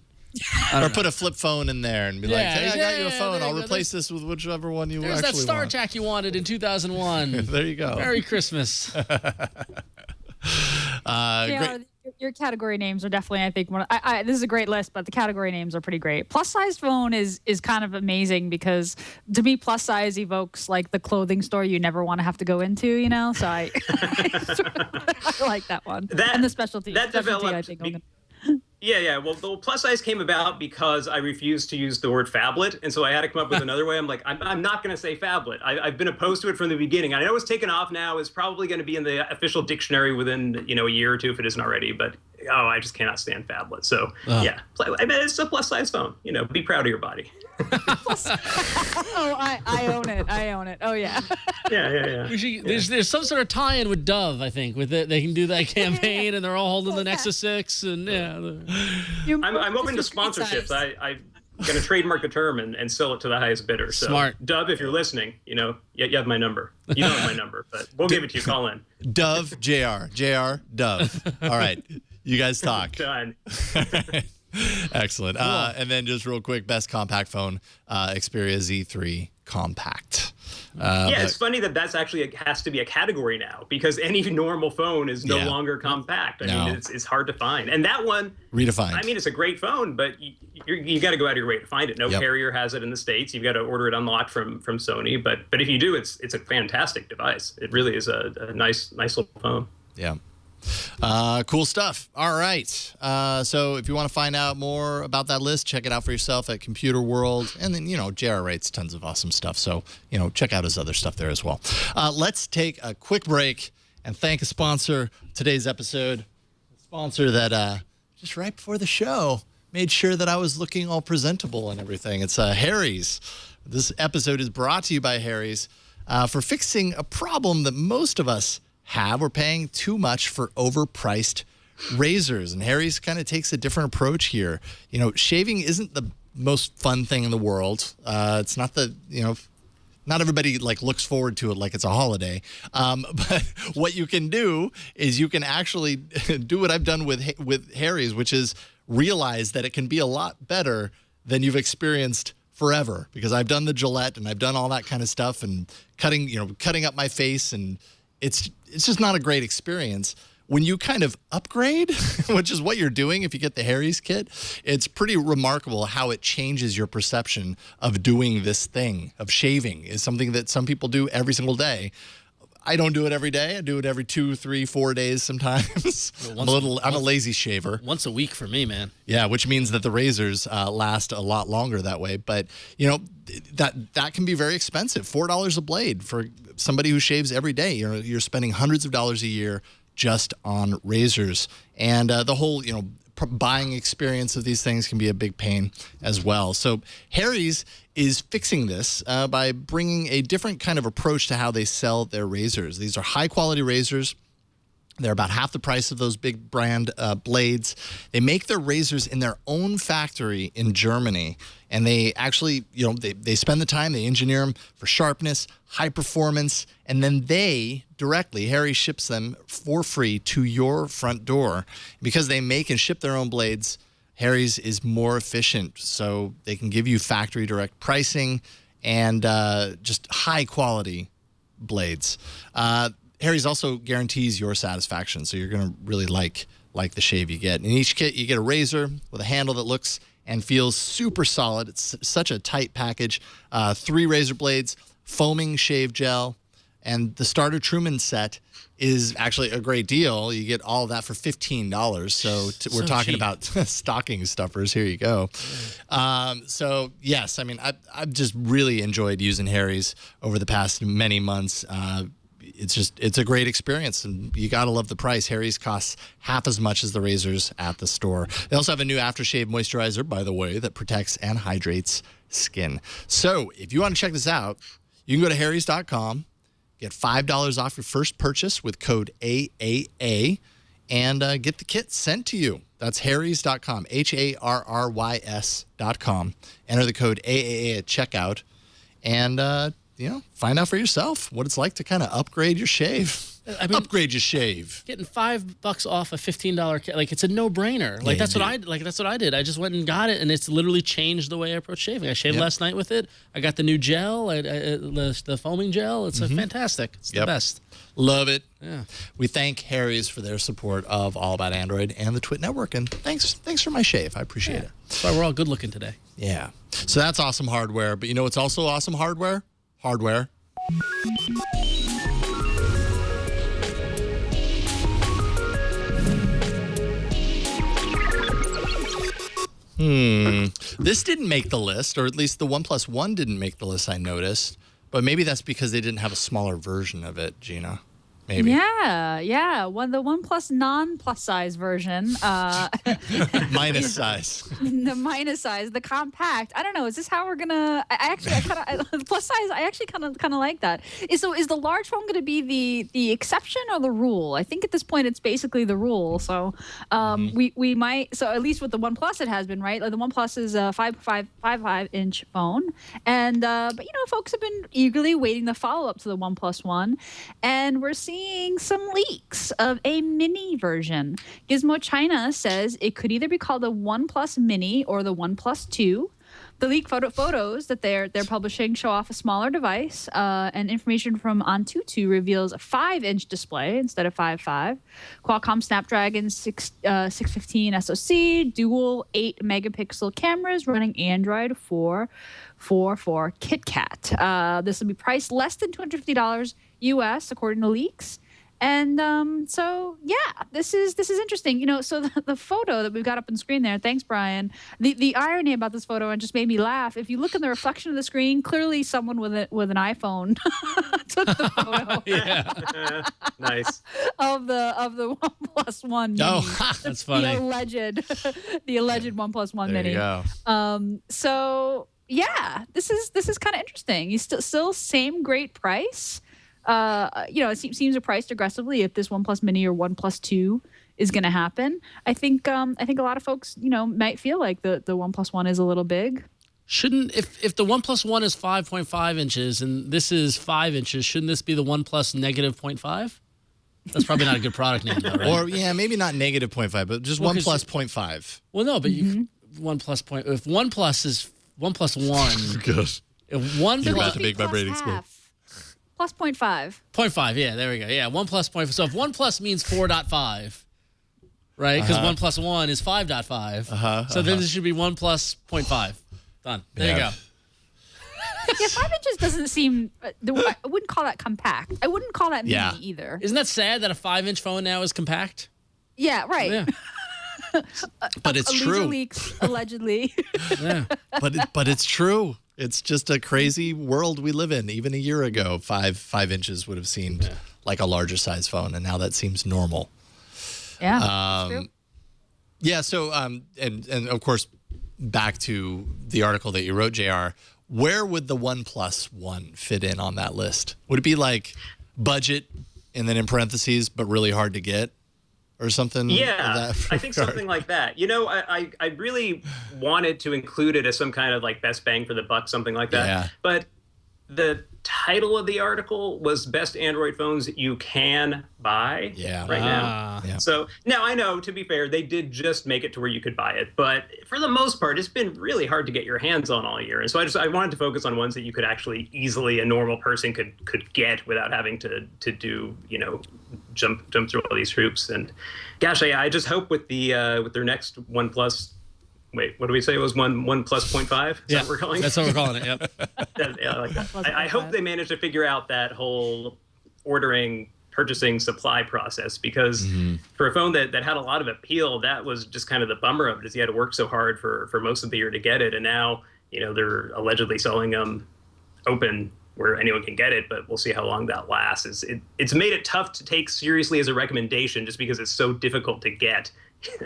Or put a flip phone in there and be like, hey, I got you a phone. there I'll you go. replace this with whichever one you There's actually that want. StarTAC you wanted in 2001. There you go. Merry Christmas. Great. Your category names are definitely, I think, this is a great list, but the category names are pretty great. Plus size phone is kind of amazing because to me, plus size evokes like the clothing store you never want to have to go into, So I like that one. And the specialty. That specialty, developed I think, Yeah. Well, the plus size came about because I refused to use the word phablet, and so I had to come up with another way. I'm like, I'm not going to say phablet. I've been opposed to it from the beginning. I know it's taken off now. It's probably going to be in the official dictionary within a year or two if it isn't already. But I just cannot stand phablet. So yeah, I mean, it's a plus size phone. Be proud of your body. I own it. I own it. Oh yeah. Yeah. There's some sort of tie-in with Dove, I think, with it. They can do that campaign, and they're all holding the Nexus 6, and I'm open to sponsorships. I'm going to trademark the term and sell it to the highest bidder. So, Smart. Dove, if you're listening, you have my number. You don't have my number, but we'll give it to you. Call in. Dove, JR, Dove. All right. You guys talk. Done. Excellent. And then just real quick, best compact phone, Xperia Z3 Compact. It's funny that that's actually has to be a category now because any normal phone is no longer compact. I mean, it's hard to find. And that one, redefined. I mean, it's a great phone, but you got to go out of your way to find it. No carrier has it in the States. You've got to order it unlocked from Sony. But if you do, it's a fantastic device. It really is a nice little phone. Yeah. Cool stuff. All right. So if you want to find out more about that list, check it out for yourself at Computer World. And then, JR writes tons of awesome stuff. So, check out his other stuff there as well. Let's take a quick break and thank a sponsor today's episode. A sponsor that just right before the show made sure that I was looking all presentable and everything. It's Harry's. This episode is brought to you by Harry's for fixing a problem that most of us have. We're paying too much for overpriced razors, and Harry's kind of takes a different approach here. Shaving isn't the most fun thing in the world. It's not not everybody looks forward to it like it's a holiday. But what you can do is you can actually do what I've done with Harry's, which is realize that it can be a lot better than you've experienced forever. Because I've done the Gillette and I've done all that kind of stuff and cutting up my face, and it's just not a great experience. When you kind of upgrade, which is what you're doing if you get the Harry's kit, it's pretty remarkable how it changes your perception of doing this thing, of shaving. Is something that some people do every single day. I don't do it every day. I do it every 2, 3, 4 days sometimes. I'm a lazy shaver. Once a week for me, man. Yeah, which means that the razors last a lot longer that way. But, that can be very expensive. $4 a blade for somebody who shaves every day. You're spending hundreds of dollars a year just on razors. And the whole, buying experience of these things can be a big pain as well. So Harry's is fixing this by bringing a different kind of approach to how they sell their razors. These are high-quality razors. They're about half the price of those big brand blades. They make their razors in their own factory in Germany. And they actually, they spend the time, they engineer them for sharpness, high performance, and then Harry ships them for free to your front door. Because they make and ship their own blades, Harry's is more efficient. So they can give you factory direct pricing and just high quality blades. Harry's also guarantees your satisfaction, so you're going to really like the shave you get. In each kit, you get a razor with a handle that looks and feels super solid. It's such a tight package. 3 razor blades, foaming shave gel, and the starter Truman set is actually a great deal. You get all of that for $15. So we're talking cheap. About stocking stuffers. Here you go. So yes, I mean, I've just really enjoyed using Harry's over the past many months. It's a great experience, and you got to love the price. Harry's costs half as much as the razors at the store. They also have a new aftershave moisturizer, by the way, that protects and hydrates skin. So if you want to check this out, you can go to harrys.com, get $5 off your first purchase with code AAA, and get the kit sent to you. That's harrys.com, HARRYS.com. Enter the code AAA at checkout, and find out for yourself what it's like to kind of upgrade your shave. Upgrade your shave. Getting $5 off a $15 kit, it's a no-brainer. That's what I did. I just went and got it, and it's literally changed the way I approach shaving. I shaved last night with it. I got the new gel, the foaming gel. It's fantastic. It's the best. Love it. Yeah. We thank Harry's for their support of All About Android and the Twit Network, and thanks for my shave. I appreciate it. That's why we're all good looking today. Yeah. So that's awesome hardware, but it's also awesome hardware? Hardware. This didn't make the list, or at least the OnePlus One didn't make the list, I noticed. But maybe that's because they didn't have a smaller version of it, Gina. Maybe. Yeah. The OnePlus non-plus size version. Minus size. The minus size, the compact. I don't know. Is this how we're gonna? The plus size. I actually kind of like that. Is the large phone going to be the exception or the rule? I think at this point it's basically the rule. So we might. So at least with the OnePlus it has been, right. Like the OnePlus is a 5.5-inch phone, and but folks have been eagerly waiting the follow up to the OnePlus One, and we're seeing seeing some leaks of a mini version. Gizmo China says it could either be called a OnePlus Mini or the OnePlus 2. The leaked photos that they're publishing show off a smaller device, and information from Antutu reveals a 5-inch display instead of 5.5. Qualcomm Snapdragon 615 SoC, dual 8-megapixel cameras running Android 4.4 KitKat. This will be priced less than $250 US, according to leaks. And so, yeah, this is interesting. You know, so the photo that we've got up on screen there, thanks, Bryan. The irony about this photo, and just made me laugh. If you look in the reflection of the screen, clearly someone with an iPhone took the photo. Yeah. Nice. of the OnePlus One Mini. Oh, that's funny. The alleged OnePlus One There Mini. you go. So yeah, this is kind of interesting. You still same great price. You know, it seems priced aggressively if this OnePlus Mini or OnePlus 2 is going to happen. I think a lot of folks, you know, might feel like the OnePlus One is a little big. Shouldn't, if the OnePlus One is 5.5 inches and this is 5 inches, shouldn't this be the OnePlus negative 0.5? That's probably not a good product name, though, right? Or yeah, maybe not negative 0.5, but just OnePlus 0.5. Well, no, but if OnePlus is OnePlus One, Good. if one You're plus about to make my brain explode. Plus 0.5. 0.5, yeah, there we go. Yeah, OnePlus 0.5. So if OnePlus means 4.5, right? Because OnePlus One is 5.5. So then this should be OnePlus 0.5. Done. There you go. Yeah, 5 inches doesn't seem. I wouldn't call that compact. I wouldn't call that mini either. Isn't that sad that a 5-inch phone now is compact? Yeah, right. Yeah. But it's Leads true. leaks, allegedly. Yeah. But it's true. It's just a crazy world we live in. Even a year ago, 5 inches would have seemed like a larger size phone, and now that seems normal. Yeah. True. Yeah. So, and of course, back to the article that you wrote, JR. Where would the OnePlus One fit in on that list? Would it be like budget, and then in parentheses, but really hard to get? Or something? Yeah, I think something like that. You know, I really wanted to include it as some kind of like best bang for the buck, something like that. Yeah. But the title of the article was best Android phones you can buy right now. Yeah. So now I know, to be fair, they did just make it to where you could buy it. But for the most part, it's been really hard to get your hands on all year. And so I wanted to focus on ones that you could actually easily, a normal person could get without having to do, you know, jump through all these hoops. And gosh, I just hope with their next OnePlus. Wait, what do we say? It was OnePlus 0.5? Is that what we're calling it? That's what we're calling it, yep. Yeah, I like that. I hope they manage to figure out that whole purchasing, supply process, because for a phone that had a lot of appeal, that was just kind of the bummer of it, is you had to work so hard for most of the year to get it. And now, you know, they're allegedly selling them open where anyone can get it, but we'll see how long that lasts. It's made it tough to take seriously as a recommendation just because it's so difficult to get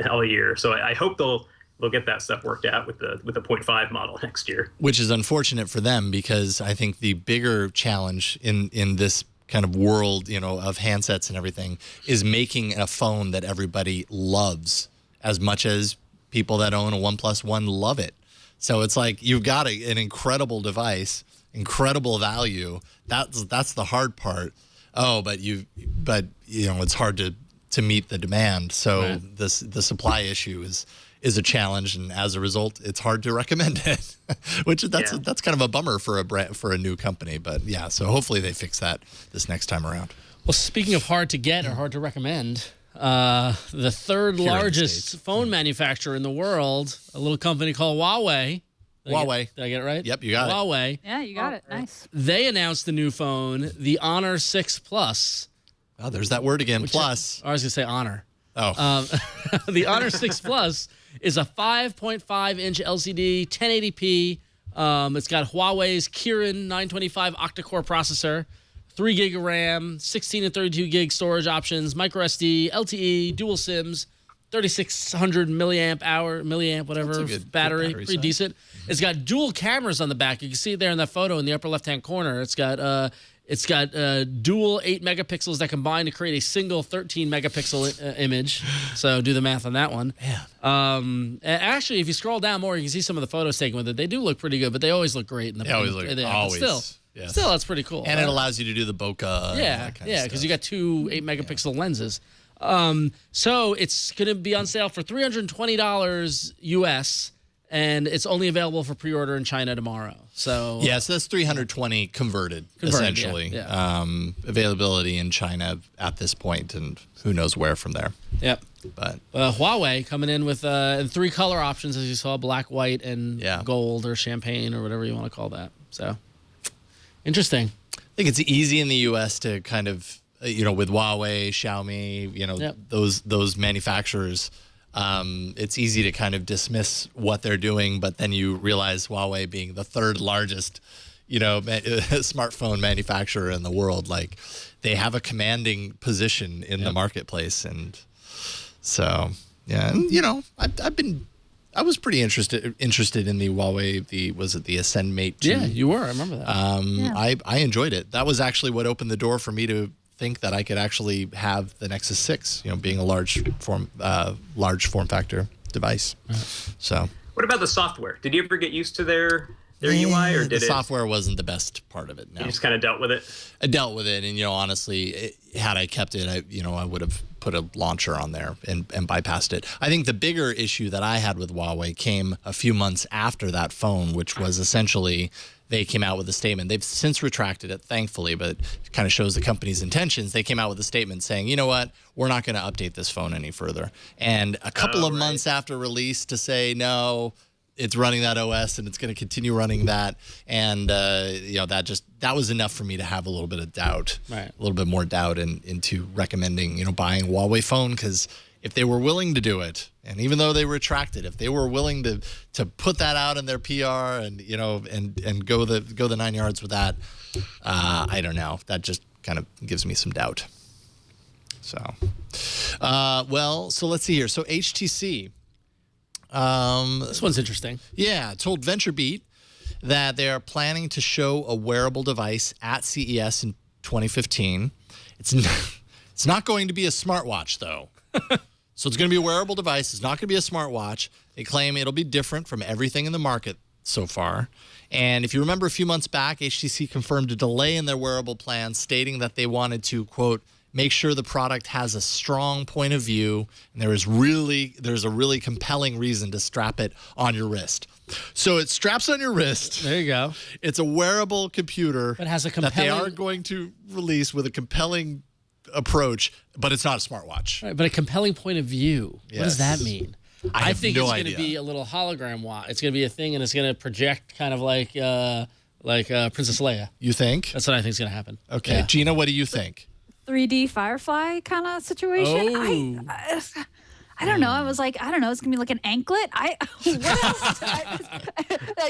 all year. So I hope they'll get that stuff worked out with the 0.5 model next year. Which is unfortunate for them, because I think the bigger challenge in this kind of world, you know, of handsets and everything, is making a phone that everybody loves as much as people that own a OnePlus One love it. So it's like you've got an incredible device, incredible value. That's the hard part. But you know, it's hard to meet the demand. So the supply issue is a challenge, and as a result, it's hard to recommend it. Which that's kind of a bummer for a new company. But yeah, so hopefully they fix that this next time around. Well, speaking of hard to get or hard to recommend, the third largest phone manufacturer in the world, a little company called Huawei. Did I get it right? Yep, you got it. Huawei. Yeah, you got it. Nice. They announced the new phone, the Honor 6 Plus. Oh, there's that word again. Plus. I was going to say Honor. Oh. The Honor 6 Plus is a 5.5-inch LCD, 1080p. It's got Huawei's Kirin 925 octa-core processor, 3 gig of RAM, 16 and 32 gig storage options, micro SD, LTE, dual SIMs, 3600 milliamp whatever battery, pretty size. decent. It's got dual cameras on the back. You can see it there in that photo in the upper left-hand corner. It's got dual 8 megapixels that combine to create a single 13 megapixel image. So do the math on that one. Man. Actually, if you scroll down more, you can see some of the photos taken with it. They do look pretty good, but they always look great. In the They always look Still, Yes. Still, that's pretty cool. And it allows you to do the bokeh. Yeah, because you got two 8-megapixel lenses. So it's going to be on sale for $320 US, and it's only available for pre-order in China tomorrow. So so that's 320 converted essentially. Yeah. Availability in China at this point, and who knows where from there. Yep. But Huawei coming in with 3 color options, as you saw: black, white, and gold, or champagne, or whatever you want to call that. So interesting. I think it's easy in the U.S. to kind of, with Huawei, Xiaomi, those manufacturers. It's easy to kind of dismiss what they're doing, but then you realize Huawei being the 3rd largest, smartphone manufacturer in the world, like they have a commanding position in the marketplace. And so, and, I was pretty interested in the Huawei, was it the Ascend Mate 2? Yeah, you were. I remember that. I enjoyed it. That was actually what opened the door for me to think that I could actually have the Nexus 6, being a large form factor device. So, what about the software? Did you ever get used to their UI, or did the software wasn't the best part of it? No. You just kind of dealt with it. I dealt with it, and honestly, had I kept it, I would have put a launcher on there and bypassed it. I think the bigger issue that I had with Huawei came a few months after that phone, which was essentially they came out with a statement. They've since retracted it, thankfully, but it kind of shows the company's intentions. They came out with a statement saying, you know what, we're not going to update this phone any further. And a couple of months after release to say, no, it's running that OS and it's going to continue running that. And, that was enough for me to have a little bit of doubt, a little bit more doubt into recommending, buying a Huawei phone, because if they were willing to do it, and even though they retracted, if they were willing to put that out in their PR and and go the 9 yards with that, I don't know. That just kind of gives me some doubt. So, so let's see here. So HTC, this one's interesting. Yeah, told VentureBeat that they are planning to show a wearable device at CES in 2015. It's not going to be a smartwatch, though. So it's going to be a wearable device. It's not going to be a smartwatch. They claim it'll be different from everything in the market so far. And if you remember a few months back, HTC confirmed a delay in their wearable plans, stating that they wanted to, quote, make sure the product has a strong point of view, and there's a really compelling reason to strap it on your wrist. So it straps on your wrist. There you go. It's a wearable computer that has a that they are going to release with a compelling approach, but it's not a smartwatch. Right, but a compelling point of view. Yes. What does that mean? I think no it's going to idea. be a little hologram watch. It's going to be a thing, and it's going to project kind of like Princess Leia. You think? That's what I think is going to happen. Okay, Yeah. Gina, what do you think? 3D Firefly kind of situation. Oh. I don't know. I was like, I don't know. It's gonna be like an anklet. What else?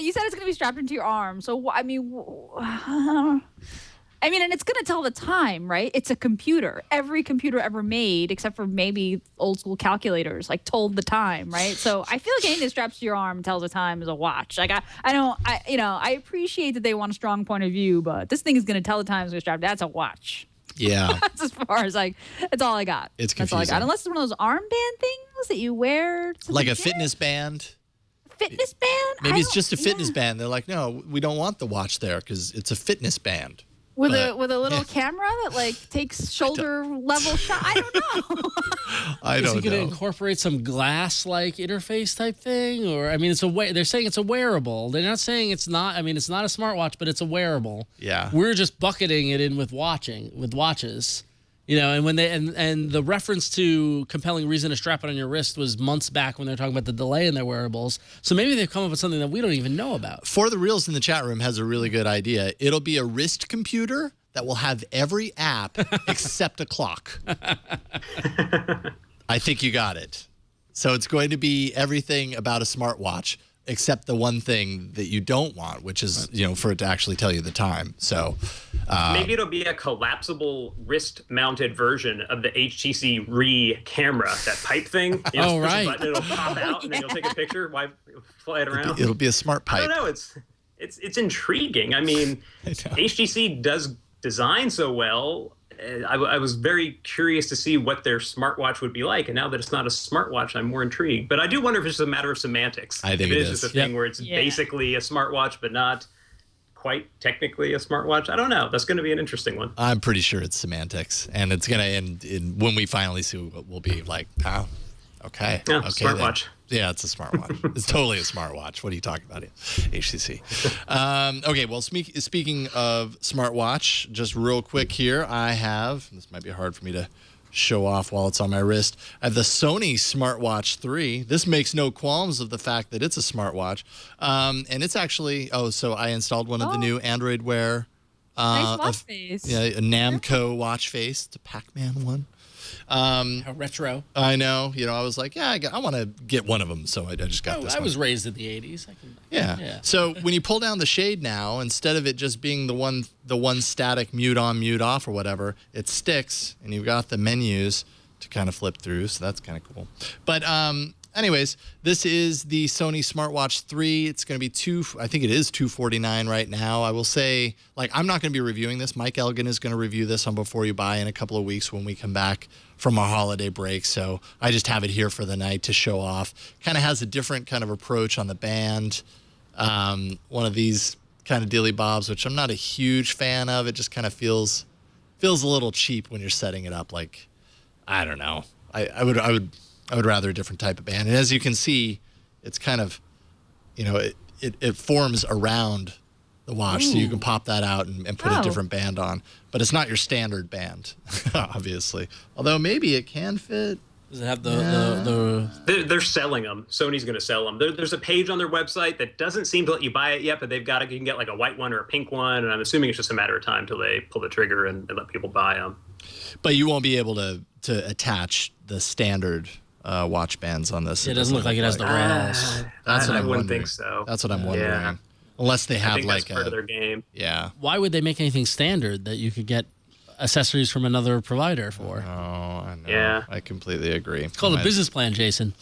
You said it's gonna be strapped into your arm. So I mean, and it's gonna tell the time, right? It's a computer. Every computer ever made, except for maybe old school calculators, like told the time, right? So I feel like anything that straps to your arm and tells the time is a watch. Like I appreciate that they want a strong point of view, but this thing is gonna tell the time it's gonna strap. That's a watch. Yeah. That's as far as that's all I got. It's That's all I confusing. got. Unless it's one of those armband things that you wear. to Like the a gym. fitness band? Fitness band? Maybe it's just a fitness band. They're like, no, we don't want the watch there because it's a fitness band. With But- a little camera that takes shoulder level shot. I don't know. I Is don't it going to know. incorporate some glass-like interface type thing, or they're saying it's a wearable. They're not saying it's not. I mean, it's not a smartwatch, but it's a wearable. Yeah. We're just bucketing it in with watches. And when they and the reference to compelling reason to strap it on your wrist was months back when they were talking about the delay in their wearables. So maybe they've come up with something that we don't even know about. For the Reels in the chat room has a really good idea. It'll be a wrist computer that will have every app except a clock. I think you got it. So it's going to be everything about a smartwatch except the one thing that you don't want, which is, for it to actually tell you the time. So maybe it'll be a collapsible wrist-mounted version of the HTC Re camera, that pipe thing. You just push a button, it'll pop out, and then you'll take a picture, fly it around. it'll be a smart pipe. I don't know. It's intriguing. I mean, HTC does design so well. I was very curious to see what their smartwatch would be like, and now that it's not a smartwatch, I'm more intrigued. But I do wonder if it's just a matter of semantics. I think if it it is is. just a thing where it's basically a smartwatch, but not quite technically a smartwatch. I don't know. That's going to be an interesting one. I'm pretty sure it's semantics, and it's gonna end in when we finally see what we'll be like. Oh, okay, Yeah, okay, smartwatch. Yeah, it's a smartwatch. It's totally a smartwatch. What are you talking about here? HTC. Okay, well, speaking of smartwatch, just real quick here, I have, this might be hard for me to show off while it's on my wrist, I have the Sony Smartwatch 3. This makes no qualms of the fact that it's a smartwatch. And it's actually, so I installed one of the new Android Wear. Nice watch face. Yeah, a Namco watch face. It's a Pac-Man one. How retro. I know. I was like, I want to get one of them, so I just got this I one. was raised in the 80s. Yeah. So when you pull down the shade now, instead of it just being the one static mute on, mute off or whatever, it sticks, and you've got the menus to kind of flip through, so that's kind of cool. But anyways, this is the Sony Smartwatch 3. It's going to be I think it is $249 right now. I will say, I'm not going to be reviewing this. Mike Elgin is going to review this on Before You Buy in a couple of weeks when we come back from our holiday break. So I just have it here for the night to show off. Kind of has a different kind of approach on the band. One of these kind of dilly bobs, which I'm not a huge fan of. It just kind of feels a little cheap when you're setting it up. I don't know. I would rather a different type of band. And as you can see, it's kind of, it forms around the watch. Ooh. So you can pop that out and put a different band on. But it's not your standard band, obviously. Although maybe it can fit. Does it have the... They're selling them. Sony's going to sell them. There's a page on their website that doesn't seem to let you buy it yet, but you can get a white one or a pink one, and I'm assuming it's just a matter of time till they pull the trigger and let people buy them. But you won't be able to attach the standard watch bands on this. It doesn't look like it has the rails. That's what I I'm wouldn't wondering. think so. That's what I'm wondering. Yeah. Unless they have I think that's part of their game. Yeah. Why would they make anything standard that you could get accessories from another provider for? Oh, I know. Yeah. I completely agree. It's called a business plan, Jason.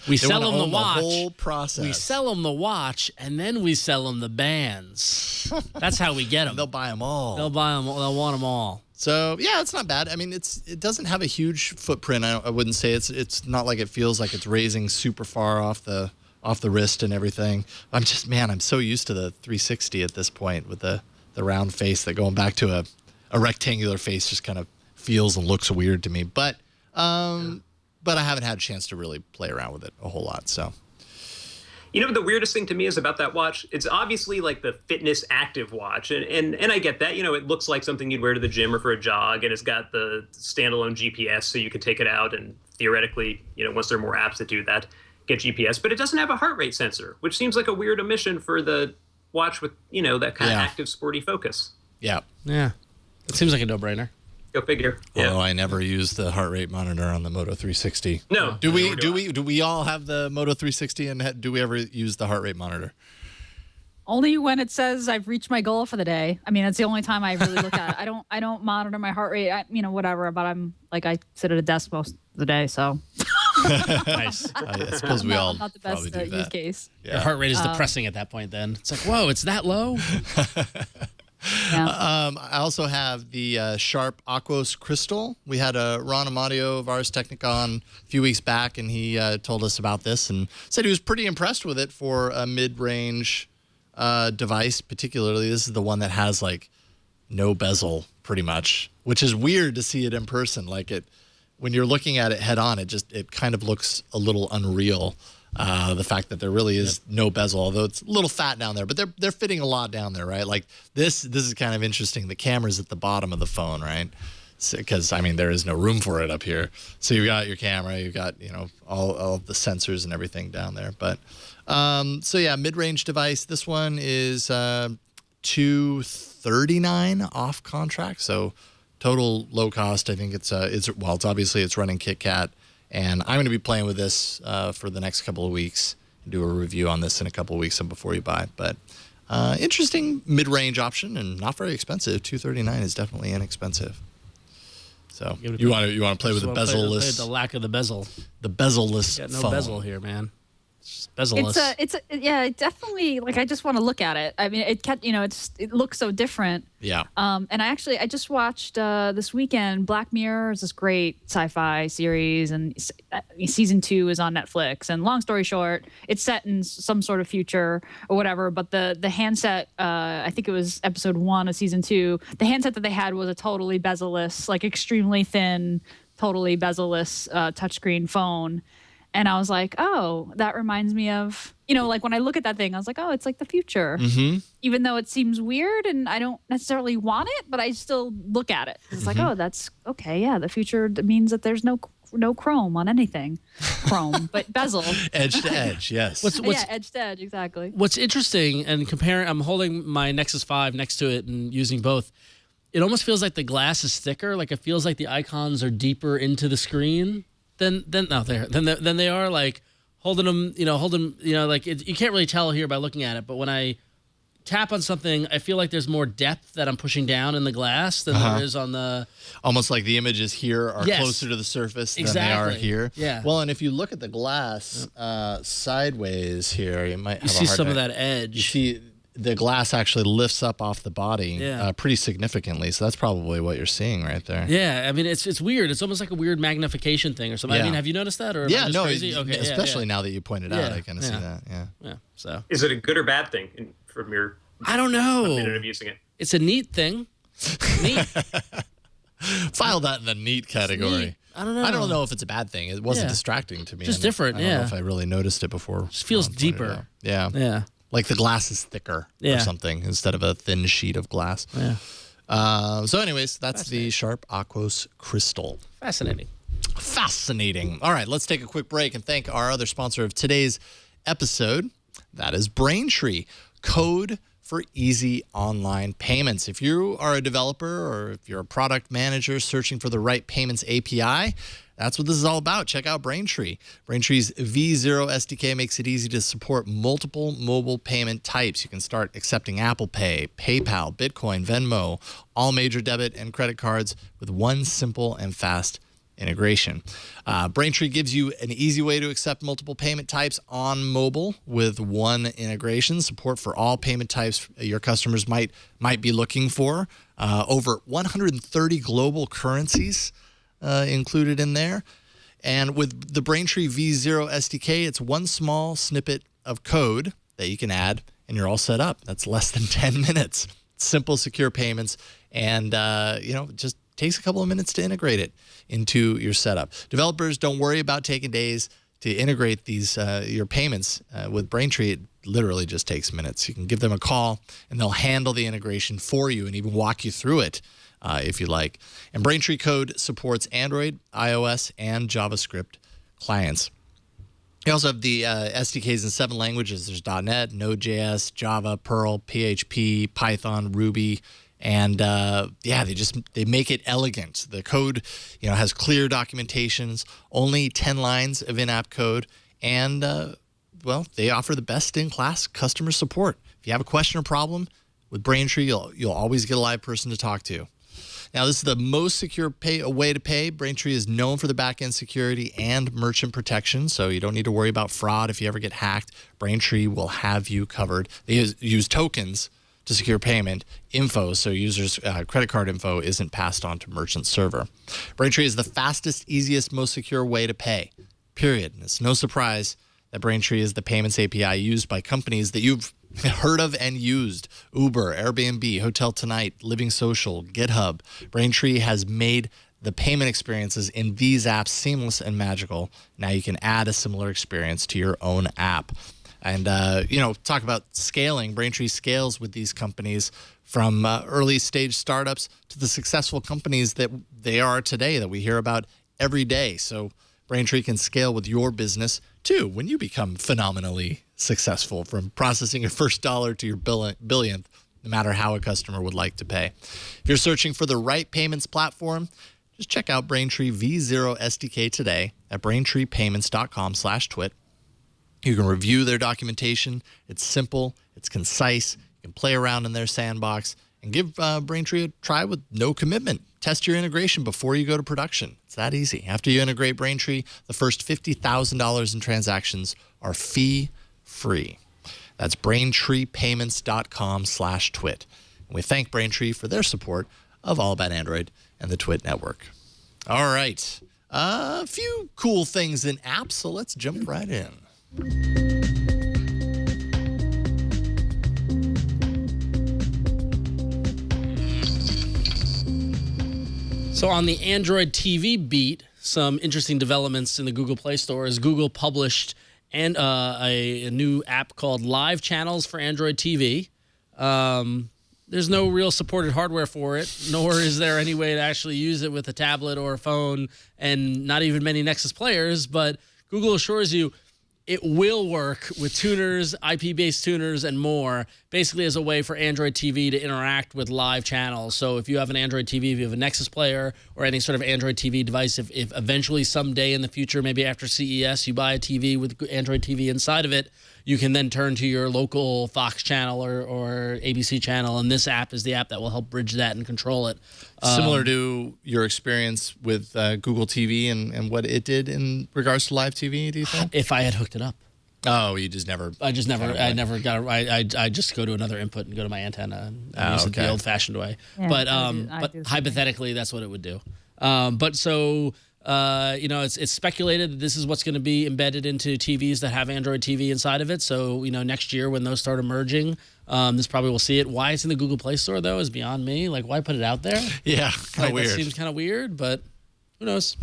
We sell them the watch. The whole process. We sell them the watch, and then we sell them the bands. That's how we get them. They'll buy them all. They'll buy them. They'll want them all. So yeah, it's not bad. I mean, it doesn't have a huge footprint. I wouldn't say it's not like it feels like it's raising super far off the wrist and everything. I'm so used to the 360 at this point with the round face that going back to a rectangular face just kind of feels and looks weird to me. But I haven't had a chance to really play around with it a whole lot. So. The weirdest thing to me is about that watch, it's obviously the fitness active watch. And I get that. It looks like something you'd wear to the gym or for a jog. And it's got the standalone GPS so you can take it out and theoretically, once there are more apps that do that, get GPS. But it doesn't have a heart rate sensor, which seems like a weird omission for the watch with, that kind of active sporty focus. Yeah. Yeah. It seems like a no-brainer. Go figure. Yeah. Although I never use the heart rate monitor on the Moto 360. No. Do we all have the Moto 360 and do we ever use the heart rate monitor? Only when it says I've reached my goal for the day. I mean, it's the only time I really look at it. I don't monitor my heart rate. Whatever. But I sit at a desk most of the day, so. Nice. I suppose we all not the best probably do that. use case. Yeah. Your heart rate is depressing at that point. Then it's like, whoa, it's that low. Yeah. I also have the Sharp Aquos Crystal. We had Ron Amadio of Ars Technica on a few weeks back, and he told us about this and said he was pretty impressed with it for a mid-range device. Particularly, this is the one that has no bezel, pretty much, which is weird to see it in person. When you're looking at it head on, it kind of looks a little unreal. The fact that there really is no bezel, although it's a little fat down there, but they're fitting a lot down there, right? This is kind of interesting. The camera's at the bottom of the phone, right? Because there is no room for it up here. So you've got your camera, you've got all of the sensors and everything down there. But mid-range device. This one is $239 off contract. So total low cost. I think it's obviously it's running KitKat. And I'm going to be playing with this for the next couple of weeks. Do a review on this in a couple of weeks Before You Buy. But interesting mid-range option and not very expensive. $239 is definitely inexpensive. So you want to play with the bezel-less? The lack of the bezel. The bezel-less Got no phone. bezel here, man. Bezel-less. It definitely, like, I just want to look at it. I mean, it looks so different. Yeah. And I just watched this weekend, Black Mirror is this great sci-fi series, and season 2 is on Netflix. And long story short, it's set in some sort of future or whatever. But the handset, I think it was episode 1 of season 2, the handset that they had was a totally bezel-less, like extremely thin, totally bezel-less touchscreen phone. And I was like, oh, that reminds me of, like when I look at that thing, I was like, oh, it's like the future. Mm-hmm. Even though it seems weird and I don't necessarily want it, but I still look at it. It's like, oh, that's okay. Yeah, the future means that there's no chrome on anything. Chrome, but bezel. Edge to edge, yes. Edge to edge, exactly. What's interesting, and comparing, I'm holding my Nexus 5 next to it and using both. It almost feels like the glass is thicker. Like it feels like the icons are deeper into the screen than they are. Like holding them, like you can't really tell here by looking at it. But when I tap on something, I feel like there's more depth that I'm pushing down in the glass than there is on the. Almost like the images here are closer to the surface than they are here. Yeah. Well, and if you look at the glass sideways here, you might have see some of that edge. You see the glass actually lifts up off the body pretty significantly. So that's probably what you're seeing right there. Yeah, I mean, it's weird. It's almost like a weird magnification thing or something. Yeah. I mean, have you noticed that? Or am I just crazy? Okay, especially now that you pointed out, I kind of see that. Yeah. Yeah. So Is it a good or bad thing from your I don't know. minute of using it? It's a neat thing. Neat. File that in the neat category. Neat. I don't know. I don't know if it's a bad thing. It wasn't distracting to me. Just different, I don't know if I really noticed it before. Just feels deeper. Yeah. Yeah. Like the glass is thicker or something instead of a thin sheet of glass. Yeah. So anyways, that's the Sharp Aquos Crystal. Fascinating. All right, let's take a quick break and thank our other sponsor of today's episode. That is Braintree, code for easy online payments. If you are a developer or if you're a product manager searching for the right payments API, that's what this is all about. Check out Braintree. Braintree's V0 SDK makes it easy to support multiple mobile payment types. You can start accepting Apple Pay, PayPal, Bitcoin, Venmo, all major debit and credit cards with one simple and fast integration. Braintree gives you an easy way to accept multiple payment types on mobile with one integration. Support for all payment types your customers might be looking for. Over 130 global currencies included in there. And with the Braintree V0 SDK, it's one small snippet of code that you can add, and you're all set up. That's less than 10 minutes. Simple, secure payments, and just takes a couple of minutes to integrate it into your setup. Developers, don't worry about taking days to integrate these your payments with Braintree. It literally just takes minutes. You can give them a call, and they'll handle the integration for you and even walk you through it if you like. And Braintree Code supports Android, iOS, and JavaScript clients. You also have the SDKs in 7 languages. There's .NET, Node.js, Java, Perl, PHP, Python, Ruby, and they make it elegant. The code, has clear documentations, only 10 lines of in-app code, and they offer the best-in-class customer support. If you have a question or problem with Braintree, you'll always get a live person to talk to. Now, this is the most secure way to pay. Braintree is known for the back-end security and merchant protection, so you don't need to worry about fraud if you ever get hacked. Braintree will have you covered. They use tokens to secure payment info, so users' credit card info isn't passed on to merchant server. Braintree is the fastest, easiest, most secure way to pay, period. And it's no surprise that Braintree is the payments API used by companies that you've heard of and used. Uber, Airbnb, Hotel Tonight, Living Social, GitHub. Braintree has made the payment experiences in these apps seamless and magical. Now you can add a similar experience to your own app. And, talk about scaling. Braintree scales with these companies from early stage startups to the successful companies that they are today that we hear about every day. So Braintree can scale with your business too when you become phenomenally successful, from processing your first dollar to your billionth, no matter how a customer would like to pay. If you're searching for the right payments platform, just check out Braintree V0 SDK today at braintreepayments.com/twit. You can review their documentation. It's simple. It's concise. You can play around in their sandbox and give Braintree a try with no commitment. Test your integration before you go to production. It's that easy. After you integrate Braintree, the first $50,000 in transactions are fee-free. That's BraintreePayments.com/twit. And we thank Braintree for their support of All About Android and the Twit Network. All right. A few cool things in apps, so let's jump right in. So on the Android TV beat, some interesting developments in the Google Play Store as Google published a new app called Live Channels for Android TV. There's no real supported hardware for it, nor is there any way to actually use it with a tablet or a phone, and not even many Nexus players, but Google assures you it will work with tuners, IP-based tuners, and more, basically as a way for Android TV to interact with live channels. So if you have an Android TV, if you have a Nexus player, or any sort of Android TV device, if eventually someday in the future, maybe after CES, you buy a TV with Android TV inside of it, you can then turn to your local Fox channel or ABC channel, and this app is the app that will help bridge that and control it. Similar to your experience with Google TV and what it did in regards to live TV, do you think? If I had hooked it up. Oh, you just never... I just go to another input and go to my antenna and use it the old-fashioned way. Yeah, but hypothetically, that's what it would do. It's speculated that this is what's going to be embedded into TVs that have Android TV inside of it. So, next year when those start emerging, this probably will see it. Why it's in the Google Play Store, though, is beyond me. Like, why put it out there? Yeah, kind of weird. That seems kind of weird, but who knows?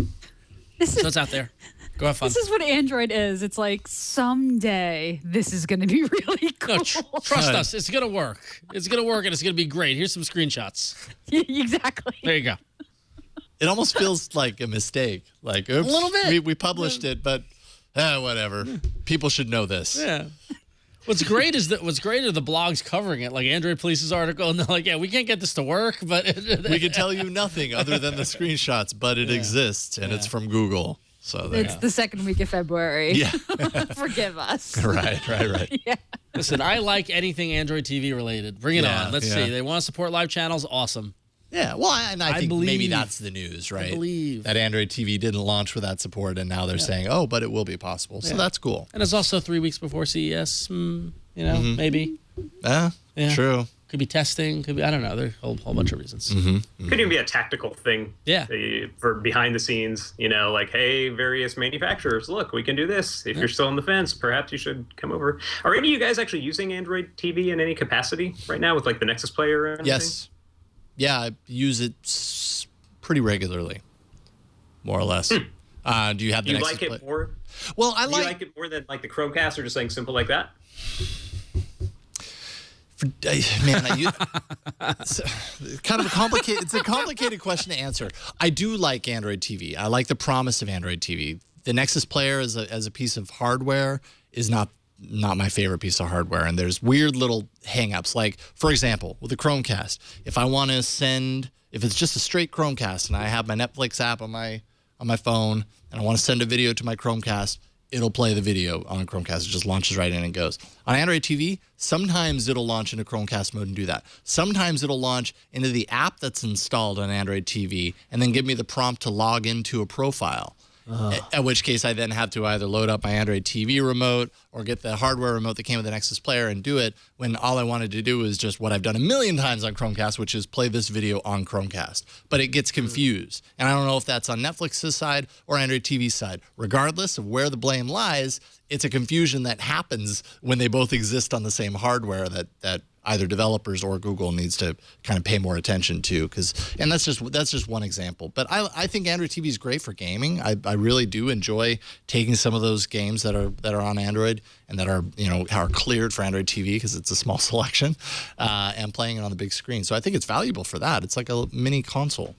So it's out there. Go have fun. This is what Android is. It's like, someday this is going to be really cool. No, trust us. It's going to work. It's going to work, and it's going to be great. Here's some screenshots. Exactly. There you go. It almost feels like a mistake. Like, oops, a little bit. We published it, but whatever. People should know this. Yeah. What's great are the blogs covering it, like Android Police's article, and they're like, yeah, we can't get this to work, but we can tell you nothing other than the screenshots, but it exists, and it's from Google. So it's the second week of February. Yeah. Forgive us. Right. Yeah. Listen, I like anything Android TV related. Bring it on. Let's see. They want to support live channels. Awesome. Yeah, well, and I think maybe that's the news, right? I believe. That Android TV didn't launch with that support, and now they're saying, oh, but it will be possible. So that's cool. And it's also 3 weeks before CES, maybe. True. Could be testing. Could be, I don't know. There's a whole bunch of reasons. Could even be a tactical thing. Yeah. For behind the scenes, like, hey, various manufacturers, look, we can do this. If you're still on the fence, perhaps you should come over. Are any of you guys actually using Android TV in any capacity right now with, like, the Nexus player or anything? Yes. Yeah, I use it pretty regularly, more or less. Do you have the Nexus? Do you like it more? Well, Do you like it more than like the Chromecast or just something simple like that? It's kind of it's a complicated question to answer. I do like Android TV. I like the promise of Android TV. The Nexus player as a piece of hardware is not my favorite piece of hardware, and there's weird little hang-ups. Like, for example, with the Chromecast, if I want to if it's just a straight Chromecast and I have my Netflix app on my phone and I want to send a video to my Chromecast, it'll play the video on Chromecast. It just launches right in and goes. On Android TV, sometimes it'll launch into Chromecast mode and do that. Sometimes it'll launch into the app that's installed on Android TV and then give me the prompt to log into a profile. At which case I then have to either load up my Android TV remote or get the hardware remote that came with the Nexus player and do it when all I wanted to do was just what I've done a million times on Chromecast, which is play this video on Chromecast. But it gets confused. And I don't know if that's on Netflix's side or Android TV's side. Regardless of where the blame lies, it's a confusion that happens when they both exist on the same hardware that either developers or Google needs to kind of pay more attention to, and that's just one example. But I think Android TV is great for gaming. I really do enjoy taking some of those games that are on Android and that are cleared for Android TV because it's a small selection, and playing it on the big screen. So I think it's valuable for that. It's like a mini console.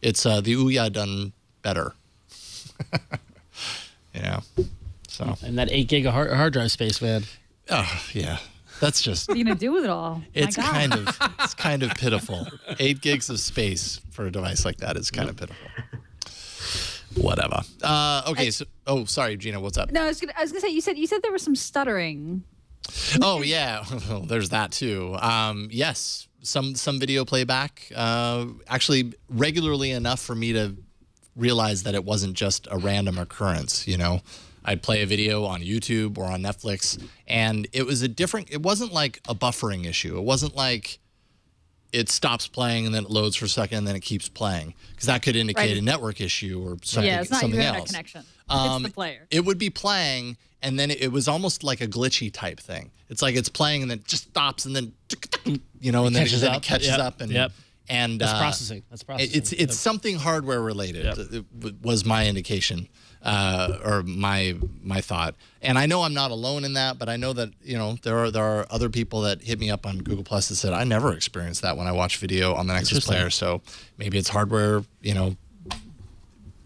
It's the Ouya done better. So and that 8 gig of hard drive space, man. Oh yeah. That's just. What are you gonna do with it all? It's kind of pitiful. 8 gigs of space for a device like that is kind of pitiful. Whatever. Okay. Sorry, Gina. What's up? No, I was gonna say you said there was some stuttering. Oh yeah, there's that too. Yes, some video playback, actually regularly enough for me to realize that it wasn't just a random occurrence. You know, I'd play a video on YouTube or on Netflix, and it wasn't like a buffering issue. It wasn't like it stops playing and then it loads for a second and then it keeps playing, because that could indicate a network issue or something, Yeah, it's not something your else. internet connection. It's the player. It would be playing, and then it was almost like a glitchy type thing. It's like it's playing and then it just stops, and then you know, and then it catches up, and and that's processing. That's processing. It's something hardware related. It was my indication, or my thought. And I know I'm not alone in that, but I know that, you know, there are other people that hit me up on Google Plus that said I never experienced that when I watch video on the Nexus player. So maybe it's hardware, you know,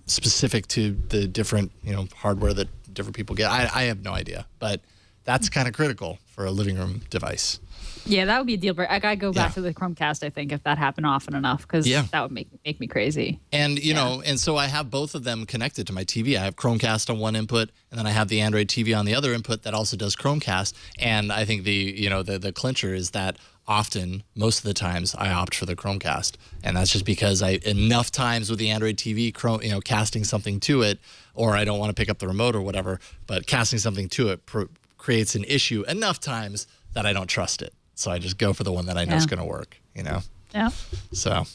specific to the different, you know, hardware that different people get. I have no idea, but that's kind of critical for a living room device. Yeah, that would be a deal breaker. I gotta go back to the Chromecast, I think, if that happened often enough, because that would make me crazy. And you know, and so I have both of them connected to my TV. I have Chromecast on one input, and then I have the Android TV on the other input that also does Chromecast. And I think the clincher is that often, most of the times, I opt for the Chromecast, and that's just because enough times with the Android TV, casting something to it, or I don't want to pick up the remote or whatever, but casting something to it creates an issue enough times that I don't trust it. So I just go for the one that I know is going to work, you know? Yeah. So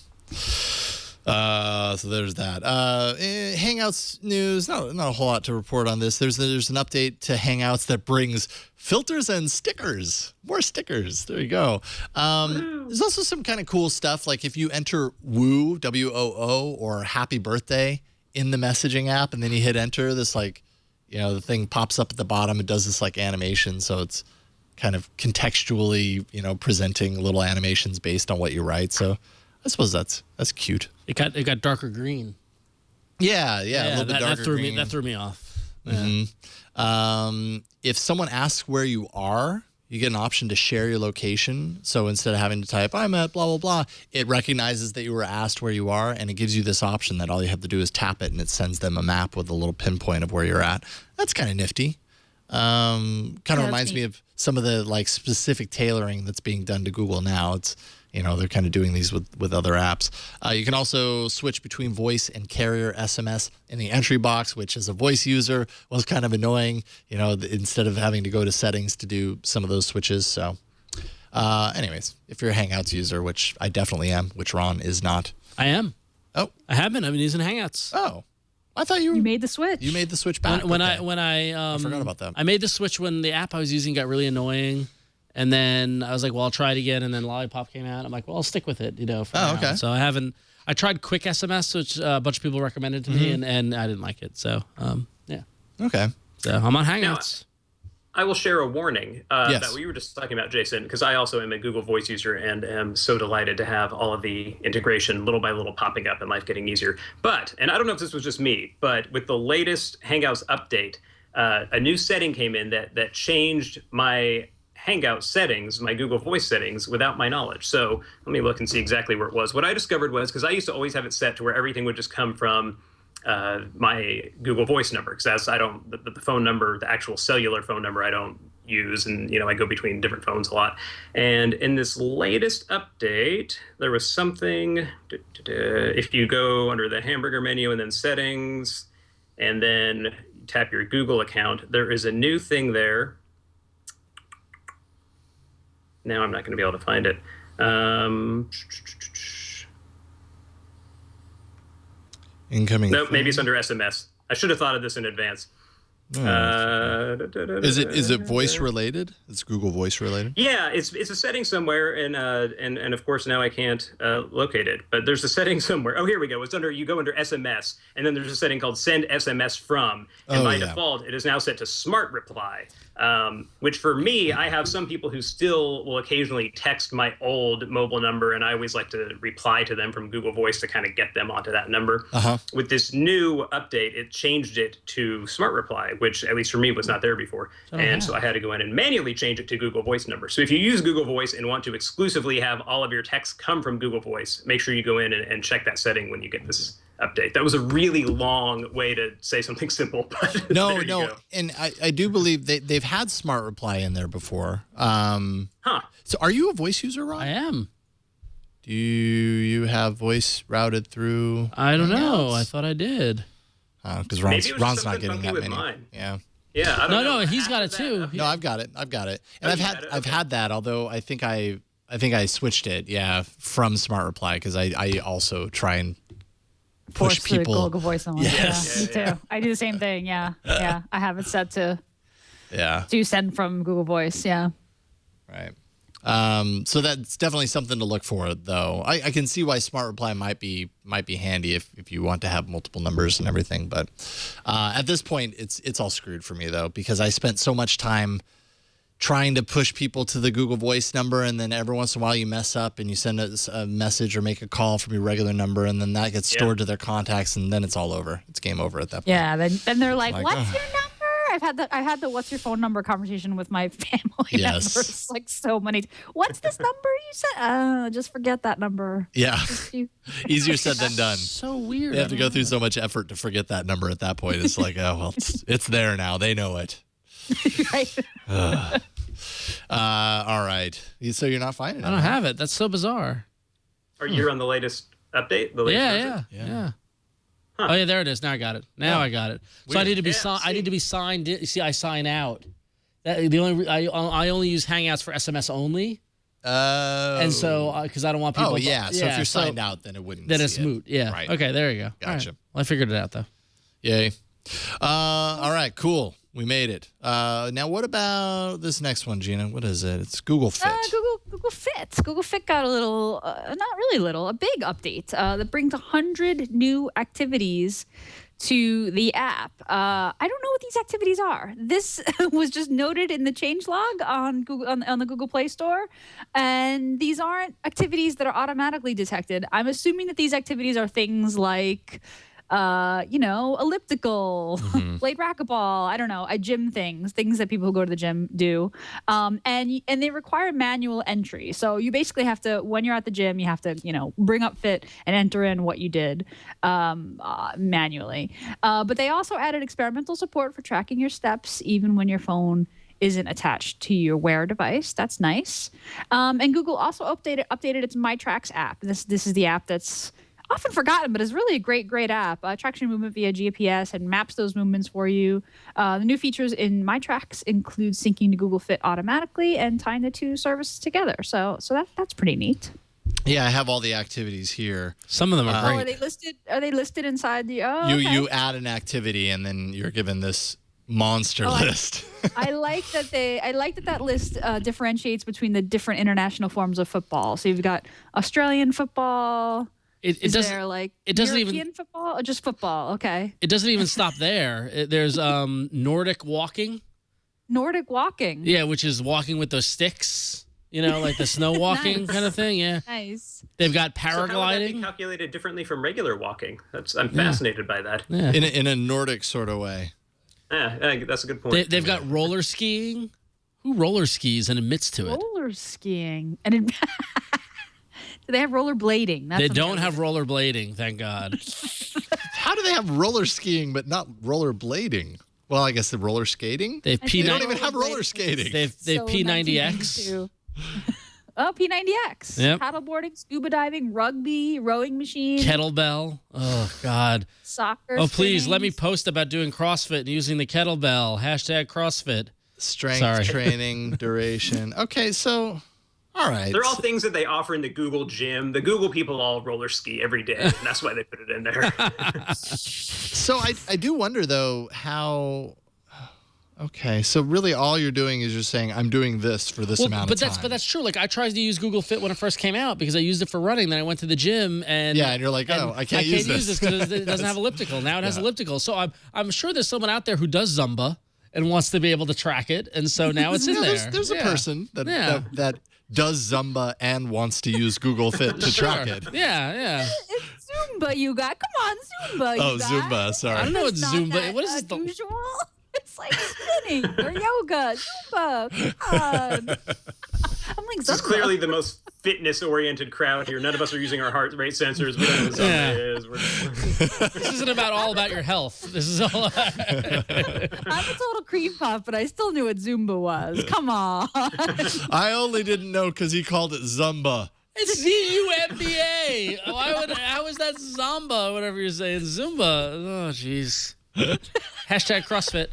there's that. Hangouts news, not a whole lot to report on this. There's an update to Hangouts that brings filters and stickers. More stickers. There you go. There's also some kind of cool stuff, like if you enter Woo, W-O-O, or Happy Birthday in the messaging app, and then you hit enter, this like, you know, the thing pops up at the bottom. It does this like animation, so it's kind of contextually, you know, presenting little animations based on what you write. So I suppose that's cute. It got darker green. Yeah, a little bit darker green. That threw me off. Mm-hmm. If someone asks where you are, you get an option to share your location. So instead of having to type, I'm at blah, blah, blah, it recognizes that you were asked where you are, and it gives you this option that all you have to do is tap it, and it sends them a map with a little pinpoint of where you're at. That's kind of nifty. Kind of reminds me of some of the like specific tailoring that's being done to Google now. It's, you know, they're kind of doing these with other apps. You can also switch between voice and carrier SMS in the entry box, which as a voice user was kind of annoying, you know, instead of having to go to settings to do some of those switches. So anyways, if you're a Hangouts user, which I definitely am, which Ron is not. I am. Oh. I have been. I've been using Hangouts. Oh. I thought you made the switch. You made the switch back. When I forgot about that. I made the switch when the app I was using got really annoying, and then I was like, well, I'll try it again, and then Lollipop came out. I'm like, well, I'll stick with it, you know. For now. Okay. So I tried Quick SMS, which a bunch of people recommended to me, and I didn't like it. So yeah. Okay. So I'm on Hangouts. I will share a warning that we were just talking about, Jason, because I also am a Google Voice user and am so delighted to have all of the integration little by little popping up and life getting easier. But, and I don't know if this was just me, but with the latest Hangouts update, a new setting came in that changed my Hangout settings, my Google Voice settings, without my knowledge. So let me look and see exactly where it was. What I discovered was, because I used to always have it set to where everything would just come from my Google Voice number, because the phone number, the actual cellular phone number, I don't use, and I go between different phones a lot. And in this latest update, there was something. If you go under the hamburger menu and then settings, and then tap your Google account, there is a new thing there. Now I'm not going to be able to find it. Incoming. Nope, maybe it's under SMS. I should have thought of this in advance. Is it voice related? It's Google Voice related? Yeah, it's a setting somewhere, and of course now I can't locate it. But there's a setting somewhere. Oh, here we go. You go under SMS, and then there's a setting called Send SMS From, and by default it is now set to Smart Reply. Which for me, I have some people who still will occasionally text my old mobile number, and I always like to reply to them from Google Voice to kind of get them onto that number. With this new update, it changed it to Smart Reply, which at least for me was not there before. So I had to go in and manually change it to Google Voice number. So if you use Google Voice and want to exclusively have all of your texts come from Google Voice, make sure you go in and check that setting when you get this update. That was a really long way to say something simple, but no, and I do believe they've had Smart Reply in there before. So are you a voice user, Ron? I am. Do you have voice routed through? I don't know. I thought I did. Because Maybe it was Ron's just not something getting funky that with many. mine. Yeah. Yeah, I don't know. No, he's got it too. No, I've got it. And I've had that. Although I think I switched it. Yeah, from Smart Reply because I also try and push Force the people. Google Voice on. Yes. Yeah, me too. I do the same thing. Yeah. I have it set to send from Google Voice. Yeah. Right. So that's definitely something to look for, though. I can see why Smart Reply might be handy if you want to have multiple numbers and everything. But at this point, it's all screwed for me, though, because I spent so much time trying to push people to the Google Voice number, and then every once in a while you mess up and you send a message or make a call from your regular number, and then that gets stored to their contacts, and then it's all over. It's game over at that point. Yeah. Then they're like, "What's your number?" I had the "What's your phone number" conversation with my family members like so many. What's this number you said? Just forget that number. Yeah. Easier said than done. So weird. They have to go through so much effort to forget that number at that point. It's like, oh, well, it's there now. They know it. Right. All right. So you're not finding it? I don't have it. That's so bizarre. Are you on the latest update? The latest version? Yeah. Huh. Oh yeah, there it is. Now I got it. I got it. So I need to be I need to be signed in. See, I sign out. I only use Hangouts for SMS only. And so because I don't want people. So if you're signed out, then it wouldn't. Then it's moot. Yeah. Right. Okay. There you go. Gotcha. All right. Well, I figured it out though. Yay. All right. Cool. We made it. Now, what about this next one, Gina? What is it? It's Google Fit. Google Fit. Google Fit got a little, not really little, a big update that brings 100 new activities to the app. I don't know what these activities are. This was just noted in the changelog on Google on the Google Play Store, and these aren't activities that are automatically detected. I'm assuming that these activities are things like elliptical, played racquetball, I don't know, gym things that people who go to the gym do. And they require manual entry. So you basically have to, when you're at the gym, you have to, bring up Fit and enter in what you did manually. But they also added experimental support for tracking your steps, even when your phone isn't attached to your Wear device. That's nice. And Google also updated its My Tracks app. This is the app that's often forgotten, but it's really a great app. Tracks your movement via GPS and maps those movements for you. The new features in My Tracks include syncing to Google Fit automatically and tying the two services together. So that's pretty neat. Yeah, I have all the activities here. Some of them are great. Are they listed inside the? Oh, okay. You add an activity and then you're given this monster list. I like that list differentiates between the different international forms of football. So you've got Australian football. Is there like European football or just football? Okay. It doesn't even stop there. There's Nordic walking. Nordic walking. Yeah, which is walking with those sticks. Like the snow walking kind of thing. Yeah. Nice. They've got paragliding. So how would that be calculated differently from regular walking? I'm fascinated by that. Yeah. In a Nordic sort of way. Yeah, that's a good point. They've got roller skiing. Who roller skis and admits to it? Roller skiing and. They have rollerblading. They don't have rollerblading, thank God. How do they have roller skiing but not rollerblading? Well, I guess the roller skating. They don't even have roller skating. They've P90X. Oh, P90X. Yep. Paddleboarding, scuba diving, rugby, rowing machine, kettlebell. Oh God. Soccer. Oh please, let me post about doing CrossFit and using the kettlebell. #CrossFit. Strength training, duration. Okay, so. All right. They're all things that they offer in the Google gym. The Google people all roller ski every day, and that's why they put it in there. So I do wonder, though, how... Okay, so really all you're doing is you're saying, I'm doing this for this amount of time. But that's true. Like, I tried to use Google Fit when it first came out because I used it for running. Then I went to the gym and... Yeah, and you're like, I can't use this because it doesn't have elliptical. Now it has elliptical. So I'm sure there's someone out there who does Zumba and wants to be able to track it. And so now it's in there. There's a person that does Zumba and wants to use Google Fit to track it. Yeah. It's Zumba you got. Come on, Zumba you got. Zumba, sorry. I don't know what Zumba... What is this? Unusual? It's like spinning or yoga, Zumba. Come on. I'm like, This is clearly the most fitness-oriented crowd here. None of us are using our heart rate sensors. We don't know what Zumba is. This isn't all about your health. This is all... I'm a total cream puff, but I still knew what Zumba was. Come on. I only didn't know because he called it Zumba. It's Z-U-M-B-A. How is that Zamba, whatever you're saying? Zumba. Oh, jeez. Hashtag CrossFit.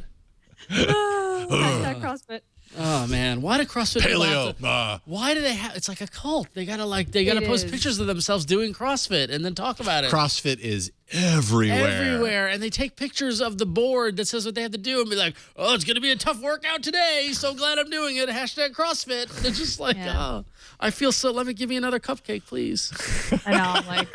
Hashtag CrossFit. Oh man, why did CrossFit Paleo. why do they have? It's like a cult. They gotta post pictures of themselves doing CrossFit and then talk about it. CrossFit is everywhere. And they take pictures of the board that says what they have to do and be like, "Oh, it's gonna be a tough workout today. So glad I'm doing it." Hashtag CrossFit. And it's just like, oh, I feel so. Let me give me another cupcake, please. I know. I'm like,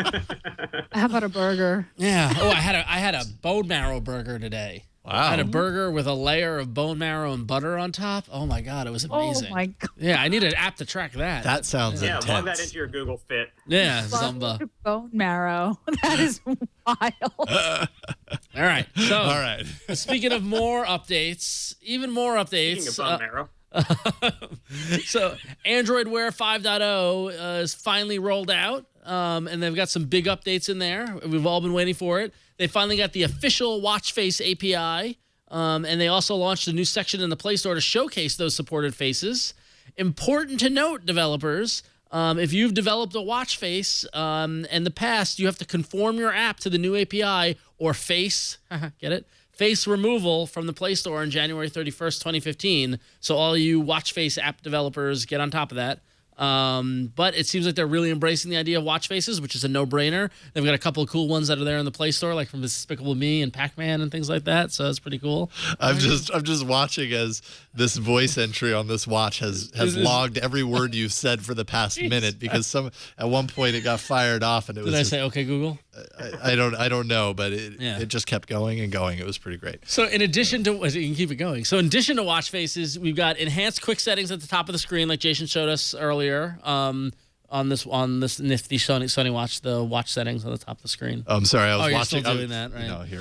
how about a burger? Yeah. Oh, I had a bone marrow burger today. Wow. I had a burger with a layer of bone marrow and butter on top. Oh my God, it was amazing. Oh my God. Yeah, I need an app to track that. That sounds intense. Log that into your Google Fit. Yeah, Zumba. Bone marrow. That is wild. All right. So, All right. speaking of more updates, even more updates. Speaking of bone marrow. So, Android Wear 5.0 is finally rolled out, and they've got some big updates in there. We've all been waiting for it. They finally got the official watch face API, and they also launched a new section in the Play Store to showcase those supported faces. Important to note, developers, if you've developed a watch face in the past, you have to conform your app to the new API or face, get it? Face removal from the Play Store on January 31st, 2015. So all you watch face app developers, get on top of that. But it seems like they're really embracing the idea of watch faces, which is a no-brainer. They've got a couple of cool ones that are there in the Play Store, like from Despicable Me and Pac-Man and things like that. So it's pretty cool. I'm just watching as this voice entry on this watch has logged every word you've said for the past minute, because at one point it got fired off and it was. Did I say okay, Google? I don't know, but it just kept going and going. It was pretty great. So in addition to, you can keep it going. So in addition to watch faces, we've got enhanced quick settings at the top of the screen, like Jason showed us earlier. On this nifty Sony watch, the watch settings on the top of the screen. I'm sorry, I was you're watching. Still doing that, right? No, here.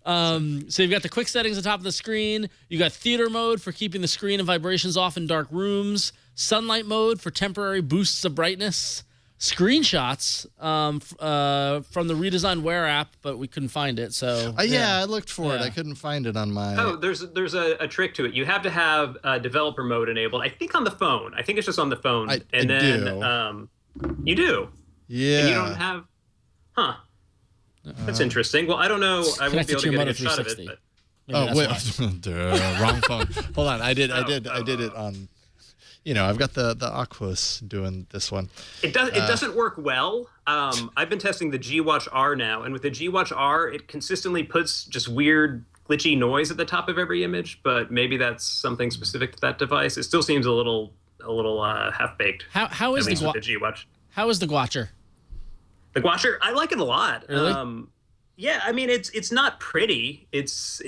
So you've got the quick settings at the top of the screen. You got theater mode for keeping the screen and vibrations off in dark rooms. Sunlight mode for temporary boosts of brightness. Screenshots from the redesigned Wear app, but we couldn't find it. So I looked for it. I couldn't find it on my. Oh, there's a trick to it. You have to have developer mode enabled. I think on the phone. I think it's just on the phone. You do. Yeah. And you don't have. Huh. That's interesting. Well, I don't know. I won't be able to get a good shot of it. But. Oh wait, wrong phone. Hold on. I did it on. I've got the Aquos doing this one. It doesn't work well. I've been testing the G Watch R now, and with the G Watch R, it consistently puts just weird glitchy noise at the top of every image. But maybe that's something specific to that device. It still seems a little half baked. How is the G Watch? How is the Guatcher? The Guatcher, I like it a lot. Really? Yeah, I mean it's not pretty. It's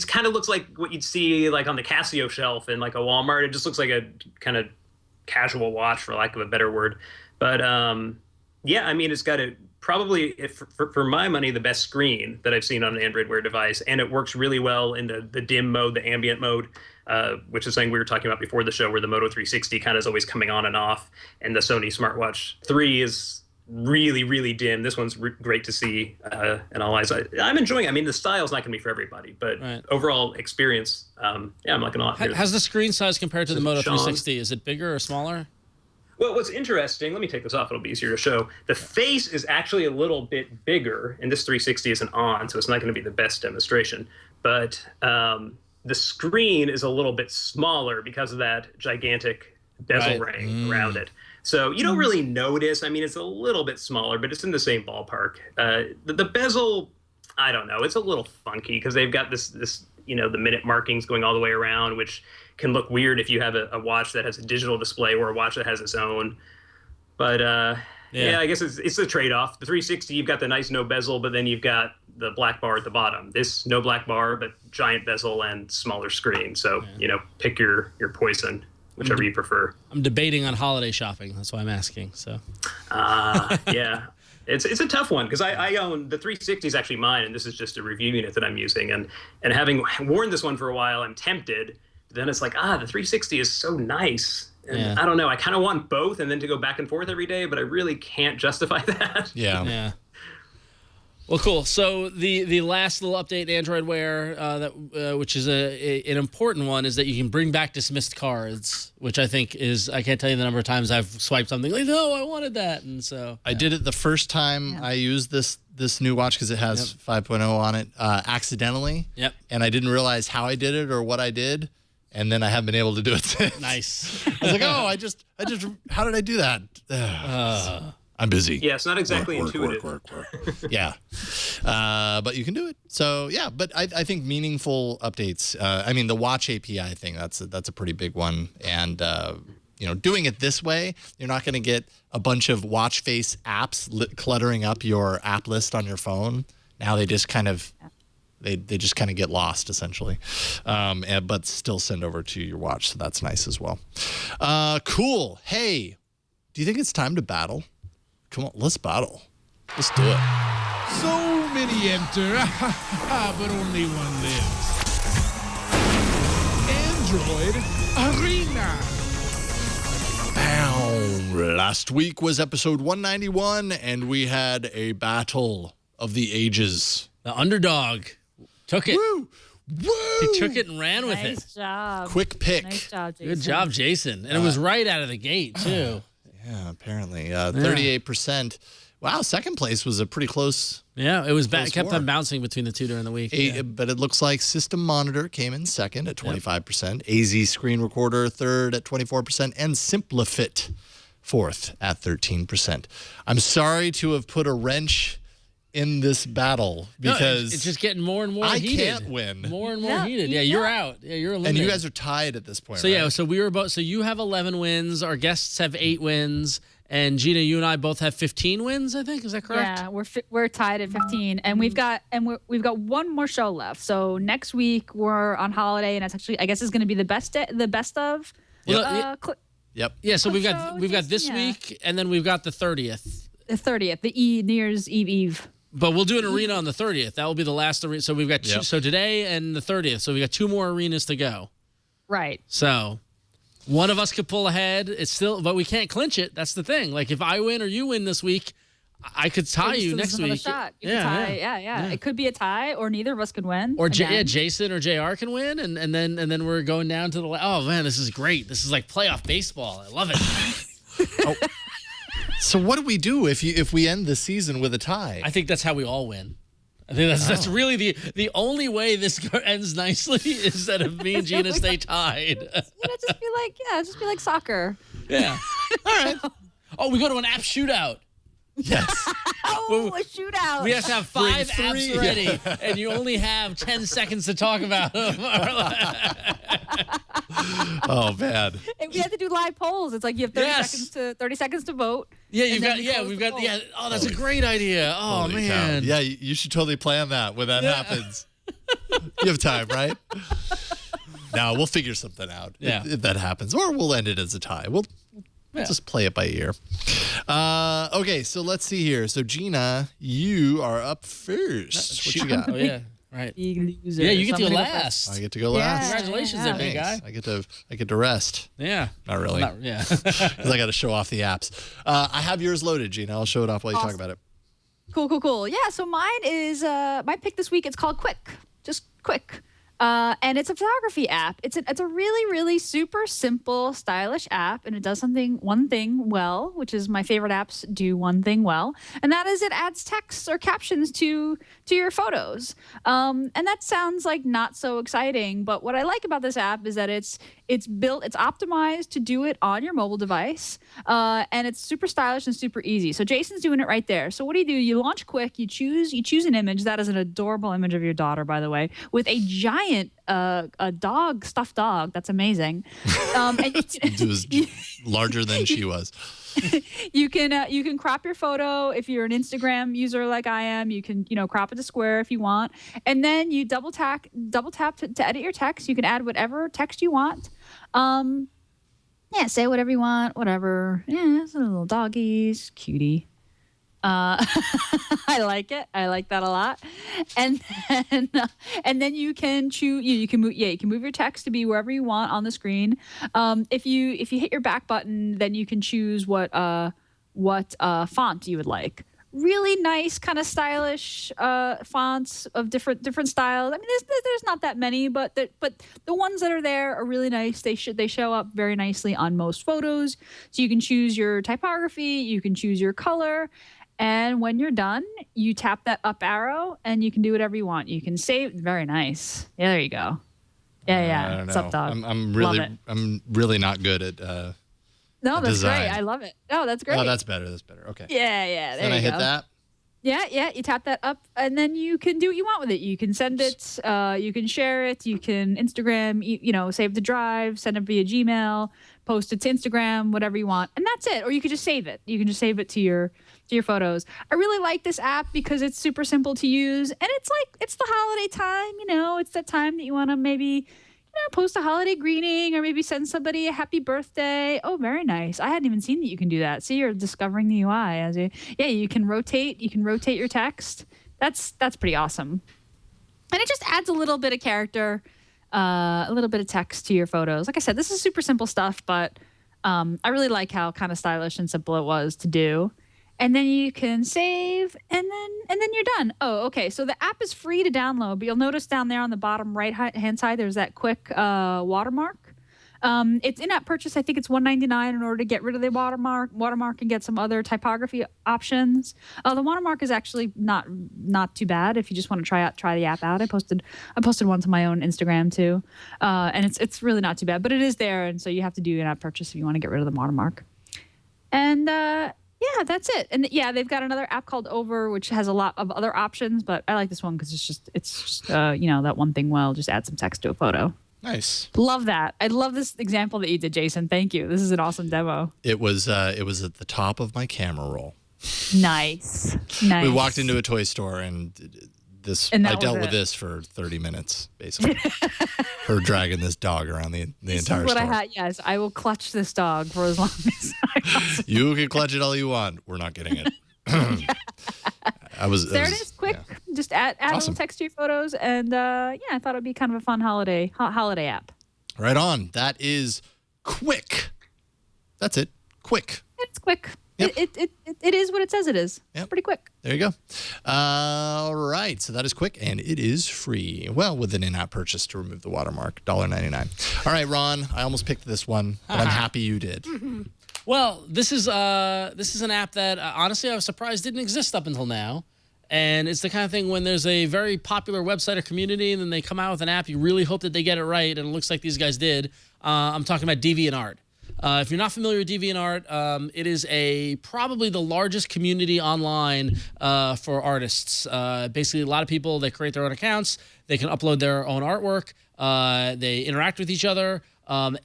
kind of looks like what you'd see like on the Casio shelf in like a Walmart. It just looks like a kind of casual watch, for lack of a better word. But yeah, I mean it's got probably for my money the best screen that I've seen on an Android Wear device, and it works really well in the dim mode, the ambient mode, which is something we were talking about before the show, where the Moto 360 kind of is always coming on and off, and the Sony Smartwatch 3 is really, really dim. This one's great to see in all eyes. I'm enjoying it. I mean, the style's not going to be for everybody, but overall experience, I'm liking a lot. How's the screen size compared to the Moto 360? Is it bigger or smaller? Well, what's interesting, let me take this off. It'll be easier to show. The face is actually a little bit bigger, and this 360 isn't on, so it's not going to be the best demonstration. But the screen is a little bit smaller because of that gigantic bezel ring around it. So you don't really notice. I mean, it's a little bit smaller, but it's in the same ballpark. The bezel, I don't know. It's a little funky because they've got this the minute markings going all the way around, which can look weird if you have a watch that has a digital display or a watch that has its own. But yeah, I guess it's a trade-off. The 360, you've got the nice no bezel, but then you've got the black bar at the bottom. This no black bar, but giant bezel and smaller screen. So pick your poison. Whichever you prefer. I'm debating on holiday shopping. That's why I'm asking. So. Yeah, it's a tough one because I own the 360 is actually mine, and this is just a review unit that I'm using. And having worn this one for a while, I'm tempted. But then it's like, the 360 is so nice. And I don't know. I kind of want both, and then to go back and forth every day, but I really can't justify that. Yeah. Well, cool. So the last little update in Android Wear, which is an important one, is that you can bring back dismissed cards, which I think is, I can't tell you the number of times I've swiped something like, no, I wanted that. And so I did it the first time I used this new watch because it has 5.0 on it accidentally. Yep. And I didn't realize how I did it or what I did. And then I haven't been able to do it since. Nice. I was like, oh, I just, how did I do that? I'm busy. Yeah, it's not exactly intuitive. Work. Yeah. But you can do it. So, yeah, but I think meaningful updates. I mean, the watch API thing, that's a pretty big one. And, doing it this way, you're not going to get a bunch of watch face apps cluttering up your app list on your phone. Now they just kind of... They just kind of get lost, essentially, but still send over to your watch. So that's nice as well. Cool. Hey, do you think it's time to battle? Come on, let's battle. Let's do it. So many enter, but only one lives. Android Arena. Last week was episode 191, and we had a battle of the ages. The underdog took it. Woo! He took it and ran with Nice it. job. Quick pick. Nice job, Jason. Good job, Jason. And it was right out of the gate, too. Yeah, apparently. 38%. Wow, second place was a pretty close. Yeah, it was bad. It kept war. on bouncing between the two during the week. But it looks like System Monitor came in second at 25%. AZ Screen Recorder third at 24%. And Simplifit fourth at 13%. I'm sorry to have put a wrench in this battle because it's just getting more and more I heated. can't win. More and more heated. Yeah, you're out. Yeah, you're eliminated. And you guys are tied at this point. So right? yeah, so we were both. So you have 11 wins. Our guests have 8 wins, and Gina, you and I both have 15 wins. I think is that correct? Yeah, we're tied at 15, and we've got one more show left. So next week we're on holiday, and it's actually I guess it's going to be the best of. Well, Yep. Yeah. So Clip we've got show, this yeah. week, and then we've got the 30th. The 30th, New Year's Eve. But we'll do an arena on the 30th. That will be the last arena. So we've got two, so today and the 30th. So we've got 2 more arenas to go. Right. So one of us could pull ahead. It's still, but we can't clinch it. That's the thing. Like if I win or you win this week, I could tie you next week. Shot. You could tie. Yeah. It could be a tie, or neither of us could win. Or Jason or JR can win, and then we're going down to the. Oh man, this is great. This is like playoff baseball. I love it. So what do we do if we end the season with a tie? I think that's how we all win. I think that's really the only way this ends nicely is that if me and Gina stay tied. Just be like soccer. Yeah. All right. Oh, we go to an app shootout. Yes. A shootout. We have to have 5 apps ready, and you only have 10 seconds to talk about them. Oh man. And we have to do live polls. It's like you have 30 seconds to vote. Yeah, we've got. Oh, that's a great idea. Oh Holy man. cow. Yeah, you should totally plan that when that happens. You have time, right? Now we'll figure something out if that happens, or we'll end it as a tie. We'll just play it by ear. Okay, so let's see here. So Gina, you are up first. What you got? Oh yeah, right. Big loser. Yeah, you get to go last. I get to go last. Congratulations, there, big guy. I get to rest. Yeah. Not really. Yeah. Because I got to show off the apps. I have yours loaded, Gina. I'll show it off while you talk about it. Cool. Yeah, so mine is my pick this week. It's called Quick. Just Quick. And it's a photography app. It's a really, really super simple, stylish app, and it does one thing well, which is my favorite apps do one thing well, and that is it adds text or captions to your photos. And that sounds like not so exciting, but what I like about this app is that it's optimized to do it on your mobile device, and it's super stylish and super easy. So Jason's doing it right there. So what do? You launch Quick. You choose an image. That is an adorable image of your daughter, by the way, with a giant stuffed dog. That's amazing. It was larger than she was. You can crop your photo if you're an Instagram user like I am. You can crop it to square if you want, and then you double tap to edit your text. You can add whatever text you want. Say whatever you want, whatever. Yeah, it's a little doggies, cutie. I like it. I like that a lot. And then you can choose. You can move your text to be wherever you want on the screen. If you hit your back button, then you can choose what font you would like. really nice, kind of stylish fonts of different styles. I mean, there's not that many, but the ones that are there are really nice. They show up very nicely on most photos. So you can choose your typography, you can choose your color, and when you're done, you tap that up arrow and you can do whatever you want. You can save. Very nice. Yeah, there you go. Yeah. I don't know. What's up, dog? I'm really not good at. No, that's design. great. I love it. Oh, that's great. Oh, that's better. Okay. Yeah. There Then I you hit go. that. Yeah. You tap that up, and then you can do what you want with it. You can send it. You can share it. You can Instagram. Save the drive, send it via Gmail, post it to Instagram, whatever you want, and that's it. Or you could just save it. You can just save it to your photos. I really like this app because it's super simple to use, and it's the holiday time. It's that time that you want to maybe post a holiday greeting or maybe send somebody a happy birthday. Oh, very nice. I hadn't even seen that you can do that. See, you're discovering the UI you can rotate your text. That's pretty awesome. And it just adds a little bit of character, a little bit of text to your photos. Like I said, this is super simple stuff, but I really like how kind of stylish and simple it was to do. And then you can save, and then you're done. Oh, okay. So the app is free to download, but you'll notice down there on the bottom right-hand side, there's that quick watermark. It's in-app purchase. I think it's $1.99 in order to get rid of the watermark and get some other typography options. The watermark is actually not too bad if you just want to try the app out. I posted one to my own Instagram too, and it's really not too bad. But it is there, and so you have to do an app purchase if you want to get rid of the watermark. And yeah, that's it. And yeah, they've got another app called Over, which has a lot of other options, but I like this one because it's just that one thing. Just add some text to a photo. Nice. Love that. I love this example that you did, Jason. Thank you. This is an awesome demo. It was at the top of my camera roll. Nice. We walked into a toy store and I dealt with it. this for 30 minutes, basically. Her dragging this dog around the entire what store. I had. Yes, I will clutch this dog for as long as I possibly. You can clutch it all you want. We're not getting it. There it is. Quick. Yeah. Just add a Awesome. little text to your photos, and I thought it'd be kind of a fun holiday app. Right on. That is quick. That's it. Quick. It's quick. Yep. It is what it says it is. Yep. It's pretty quick. There you go. All right. So that is quick, and it is free. Well, with an in-app purchase to remove the watermark, $1.99. All right, Ron. I almost picked this one, but I'm happy you did. Well, this is an app that honestly I was surprised didn't exist up until now. And it's the kind of thing when there's a very popular website or community and then they come out with an app, you really hope that they get it right, and it looks like these guys did. I'm talking about DeviantArt. If you're not familiar with DeviantArt, it is probably the largest community online for artists. Basically, a lot of people, they create their own accounts. They can upload their own artwork. They interact with each other.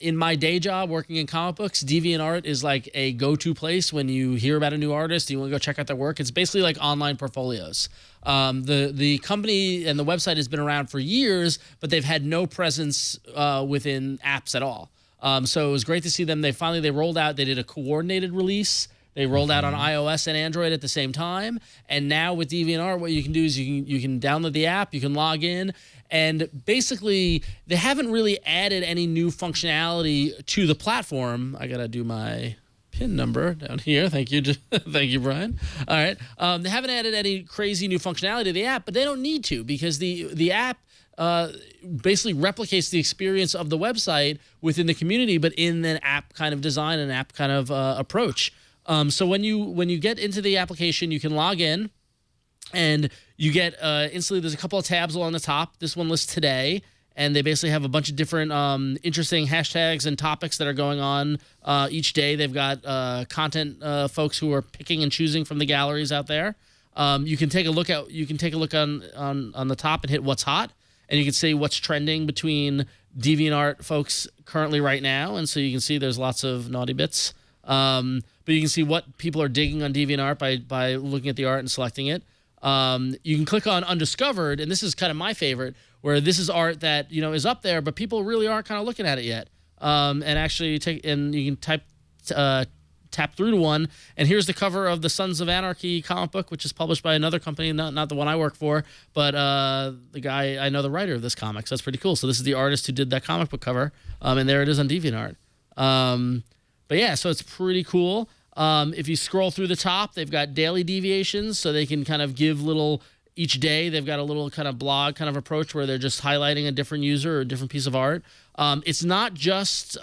In my day job working in comic books, DeviantArt is like a go-to place when you hear about a new artist, you want to go check out their work. It's basically like online portfolios. The company and the website has been around for years, but they've had no presence within apps at all. So it was great to see them. They rolled out, they did a coordinated release. They rolled out on iOS and Android at the same time. And now with DeviantArt, what you can do is you can download the app, you can log in, and basically they haven't really added any new functionality to the platform. I got to do my PIN number down here. Thank you. Thank you, Bryan. All right. They haven't added any crazy new functionality to the app, but they don't need to because the app basically replicates the experience of the website within the community, but in an app kind of design, an app kind of approach. So when you get into the application, you can log in, and you get instantly. There's a couple of tabs along the top. This one lists today, and they basically have a bunch of different interesting hashtags and topics that are going on each day. They've got content folks who are picking and choosing from the galleries out there. You can take a look on the top and hit what's hot, and you can see what's trending between DeviantArt folks currently right now. And so you can see there's lots of naughty bits. But you can see what people are digging on DeviantArt by looking at the art and selecting it. You can click on Undiscovered, and this is kind of my favorite, where this is art that is up there, but people really aren't kind of looking at it yet. And actually you can tap through to one, and here's the cover of the Sons of Anarchy comic book, which is published by another company, not the one I work for, but the guy, I know the writer of this comic, so that's pretty cool. So this is the artist who did that comic book cover, and there it is on DeviantArt. But yeah, so it's pretty cool. If you scroll through the top, they've got daily deviations, so they can kind of give little. Each day, they've got a little kind of blog kind of approach where they're just highlighting a different user or a different piece of art. It's not just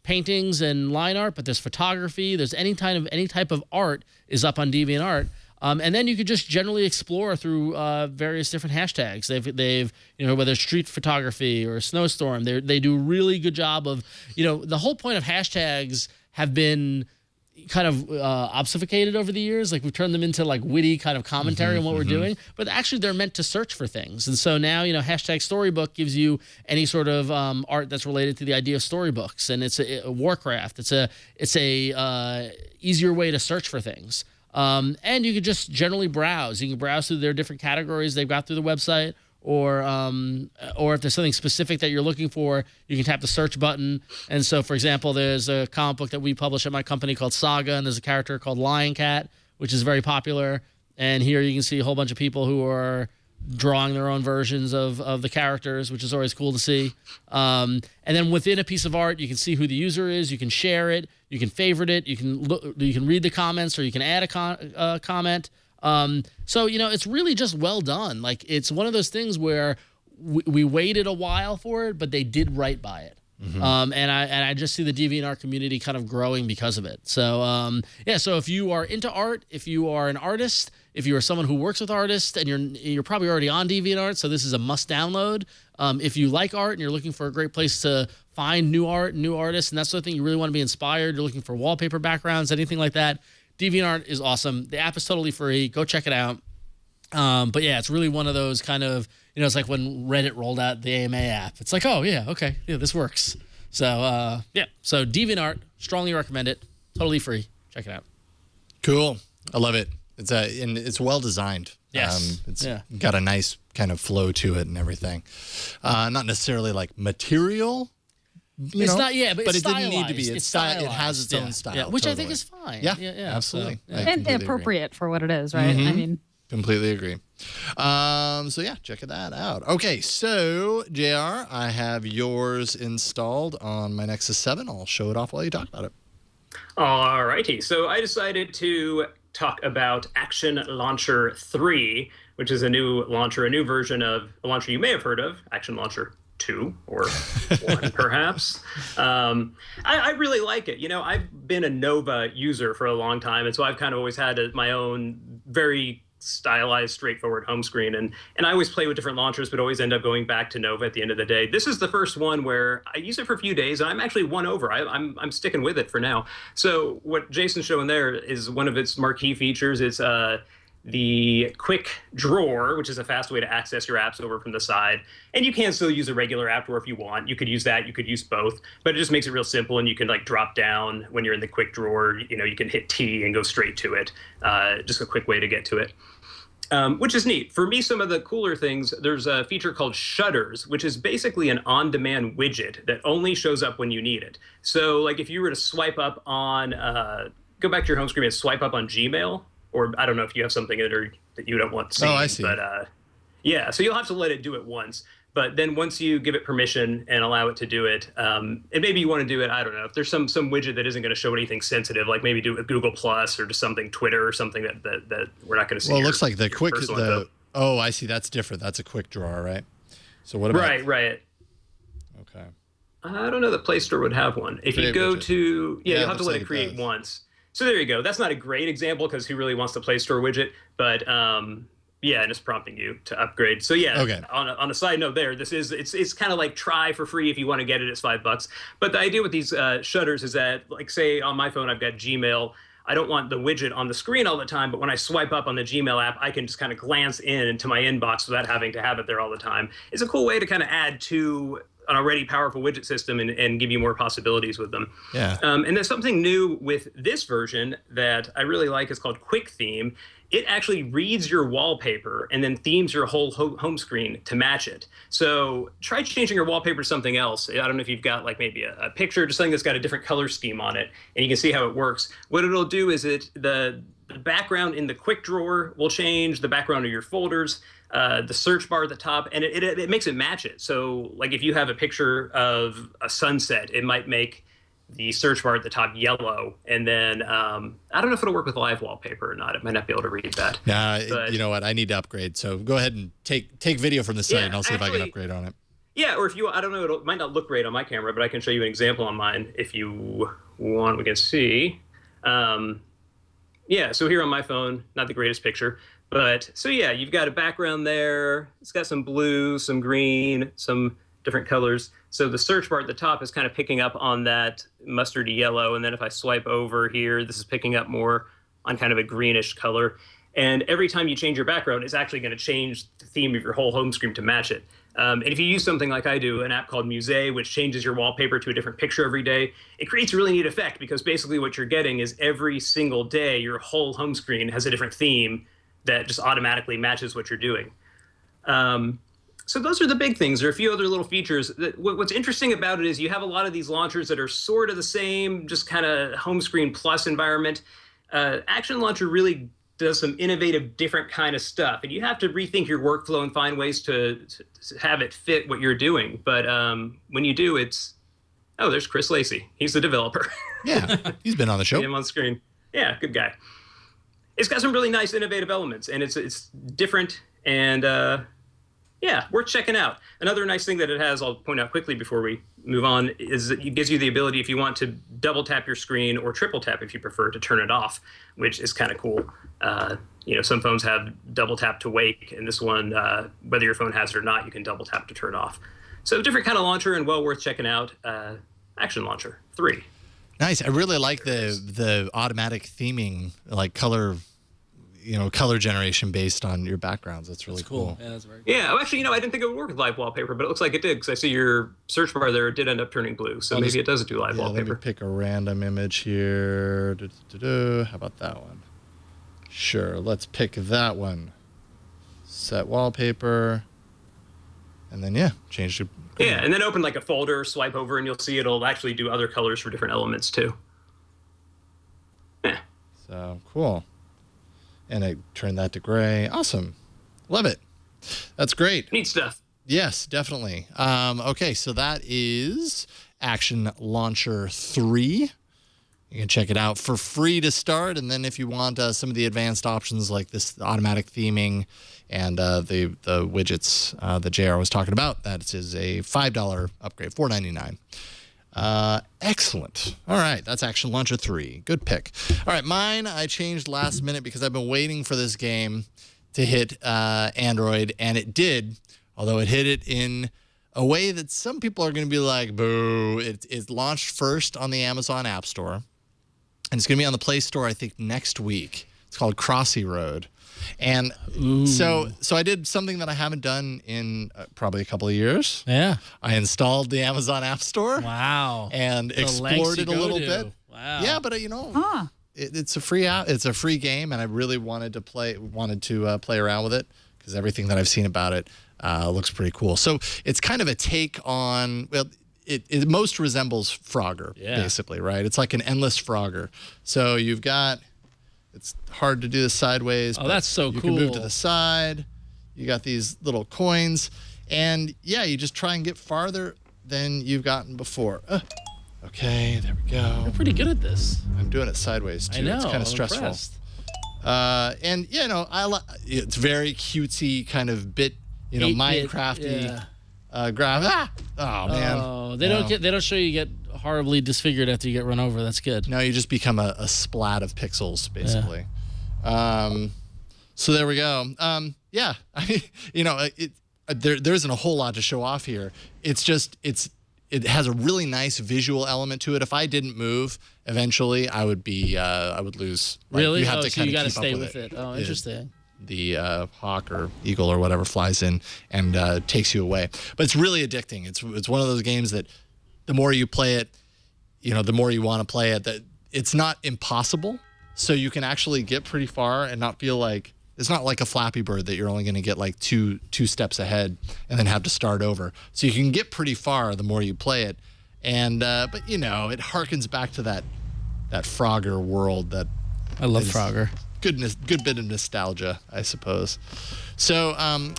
paintings and line art, but there's photography. There's any type of art is up on DeviantArt. And then you could just generally explore through various different hashtags. They've whether it's street photography or snowstorm, they do a really good job of, the whole point of hashtags have been kind of obfuscated over the years. Like we've turned them into like witty kind of commentary on what we're doing, but actually they're meant to search for things. And so now, hashtag storybook gives you any sort of art that's related to the idea of storybooks, and it's a Warcraft. It's a easier way to search for things. And you can just generally browse. You can browse through their different categories they've got through the website, or if there's something specific that you're looking for, you can tap the search button. And so, for example, there's a comic book that we publish at my company called Saga, and there's a character called Lion Cat, which is very popular. And here you can see a whole bunch of people who are drawing their own versions of the characters, which is always cool to see. And then within a piece of art, you can see who the user is. You can share it. You can favorite it. You can read the comments, or you can add a comment. So, it's really just well done. Like, it's one of those things where we waited a while for it, but they did right by it. And I just see the DeviantArt community kind of growing because of it. So, so if you are into art, if you are an artist, if you are someone who works with artists, and you're probably already on DeviantArt, so this is a must download. If you like art and you're looking for a great place to find new art, new artists, and that sort of thing, you really want to be inspired, you're looking for wallpaper backgrounds, anything like that, DeviantArt is awesome. The app is totally free. Go check it out. But yeah, it's really one of those kind of, it's like when Reddit rolled out the AMA app. It's like, oh yeah, okay, yeah, this works. So so DeviantArt, strongly recommend it. Totally free. Check it out. Cool. I love it. It's well designed. Yes. It's got a nice kind of flow to it and everything. Not necessarily like material. It's not, but it didn't need to be. It's stylized. It has its own style, which totally. I think is fine. Yeah, So, absolutely. And appropriate for what it is, right? I mean, completely agree. So check that out. Okay, so JR, I have yours installed on my Nexus 7. I'll show it off while you talk about it. All righty. So I decided to talk about Action Launcher 3, which is a new launcher, a new version of a launcher you may have heard of, Action Launcher 2 or 1 perhaps. I really like it. I've been a Nova user for a long time, and so I've kind of always had my own very stylized, straightforward home screen, and I always play with different launchers, but always end up going back to Nova at the end of the day. This is the first one where I use it for a few days, and I'm actually won over. I'm sticking with it for now. So what Jason's showing there is one of its marquee features. It's the quick drawer, which is a fast way to access your apps over from the side. And you can still use a regular app drawer if you want. You could use that. You could use both. But it just makes it real simple, and you can drop down when you're in the quick drawer. You can hit T and go straight to it. Just a quick way to get to it. Which is neat. For me, some of the cooler things, there's a feature called Shutters, which is basically an on-demand widget that only shows up when you need it. So if you were to swipe up on, go back to your home screen and swipe up on Gmail, or I don't know if you have something in there that you don't want to see. Oh, I see. But so you'll have to let it do it once. But then once you give it permission and allow it to do it, and maybe you want to do it, I don't know, if there's some widget that isn't going to show anything sensitive, like maybe do it with Google Plus or just something, Twitter or something that we're not going to see. Well, it looks like the quick, oh, I see. That's different. That's a quick drawer, right? So what about? Right. Okay. I don't know that Play Store would have one. If you go to, you'll have to let it create does. once. So there you go. That's not a great example because who really wants the Play Store widget? But and it's prompting you to upgrade. So okay. On a side note, it's kind of like try for free if you want to get it. It's $5. But the idea with these shutters is that, say on my phone I've got Gmail. I don't want the widget on the screen all the time, but when I swipe up on the Gmail app, I can just kind of glance into my inbox without having to have it there all the time. It's a cool way to kind of add to an already powerful widget system and give you more possibilities with them. Yeah. And there's something new with this version that I really like. It's called Quick Theme. It actually reads your wallpaper and then themes your whole home screen to match it. So try changing your wallpaper to something else. I don't know if you've got maybe a picture, just something that's got a different color scheme on it, and you can see how it works. What it'll do is the background in the quick drawer will change, the background of your folders, the search bar at the top, and it makes it match it. So if you have a picture of a sunset, it might make the search bar at the top yellow, and then I don't know if it'll work with live wallpaper or not. It might not be able to read that. You know what? I need to upgrade. So go ahead and take video from the site, and I'll see if I can upgrade on it. Yeah, or if you, I don't know, it might not look great on my camera, but I can show you an example on mine if you want. We can see. Yeah, so here on my phone, not the greatest picture, but so yeah, you've got a background there. It's got some blue, some green, some different colors. So the search bar at the top is kind of picking up on that mustardy yellow, and then if I swipe over here, this is picking up more on kind of a greenish color. And every time you change your background, it's actually going to change the theme of your whole home screen to match it. And if you use something like I do, an app called Musée, which changes your wallpaper to a different picture every day, it creates a really neat effect because basically what you're getting is every single day, your whole home screen has a different theme that just automatically matches what you're doing. So those are the big things. There are a few other little features. What's interesting about it is you have a lot of these launchers that are sort of the same, just kind of home screen plus environment. Action Launcher really does some innovative, different kind of stuff. And you have to rethink your workflow and find ways to have it fit what you're doing. But when you do, it's, oh, there's Chris Lacey. He's the developer. Yeah, he's been on the show. See him on screen. Yeah, good guy. It's got some really nice, innovative elements, and it's different, and yeah, worth checking out. Another nice thing that it has, I'll point out quickly before we move on, is that it gives you the ability, if you want to double tap your screen or triple tap if you prefer, to turn it off, which is kind of cool. You know, some phones have double tap to wake, and this one, whether your phone has it or not, you can double tap to turn off. So different kind of launcher and well worth checking out. Action Launcher 3. Nice. I really like the automatic theming, like color generation based on your backgrounds. That's really cool. Yeah, that's very cool. Yeah, well, actually, you know, I didn't think it would work with live wallpaper, but it looks like it did because I see your search bar there did end up turning blue. So maybe it does do live wallpaper. Let me pick a random image here. How about that one? Sure, let's pick that one. Set wallpaper. And then, change to green. Yeah, and then open like a folder, swipe over, and you'll see it'll actually do other colors for different elements too. Yeah. So, cool. And I turned that to gray. Awesome. Love it. That's great. Neat stuff. Yes, definitely. Okay, so that is Action Launcher 3. You can check it out for free to start. And then if you want some of the advanced options like this automatic theming and the widgets that JR was talking about, that is a $5 upgrade, $4.99. Excellent. All right, that's Action Launcher 3. Good pick. All right, mine I changed last minute because I've been waiting for this game to hit Android, and it did, although it hit it in a way that some people are going to be like, boo. It launched first on the Amazon App Store, and it's going to be on the Play Store, I think, next week. It's called Crossy Road. And so I did something that I haven't done in probably a couple of years. Yeah. I installed the Amazon App Store. Wow. And explored it a little bit. Wow. Yeah, but it's a free app. It's a free game, and I really wanted to play around with it because everything that I've seen about it looks pretty cool. So it's kind of a take on, well, it most resembles Frogger, basically, right? It's like an endless Frogger. So you've got, it's hard to do this sideways. Oh, that's so cool. You can move to the side. You got these little coins. And yeah, you just try and get farther than you've gotten before. Okay, there we go. You're pretty good at this. I'm doing it sideways too. I know. It's kind of stressful. Impressed. And you know, it's very cutesy, kind of bit, Minecrafty. Graph. Oh man. Oh, they don't show you get horribly disfigured after you get run over. That's good. No, you just become a splat of pixels, basically. Yeah. So there we go. Yeah, I mean, there isn't a whole lot to show off here. It's just it has a really nice visual element to it. If I didn't move, eventually I would lose. Really? You have to so kind you of got to keep stay up with it. Oh, interesting. The hawk or eagle or whatever flies in and takes you away. But it's really addicting. It's one of those games that the more you play it, the more you want to play it. That it's not impossible, so you can actually get pretty far and not feel like it's not like a Flappy Bird that you're only going to get like two steps ahead and then have to start over. So you can get pretty far the more you play it, and but it harkens back to that Frogger world that I love Frogger. Good bit of nostalgia, I suppose. So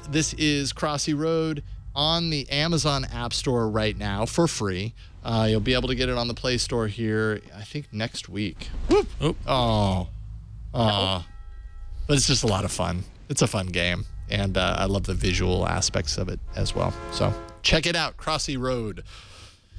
this is Crossy Road. on the Amazon App Store right now for free. You'll be able to get it on the Play Store here, I think, next week. Whoop. Oh. But it's just a lot of fun. It's a fun game, and I love the visual aspects of it as well. So check it out, Crossy Road.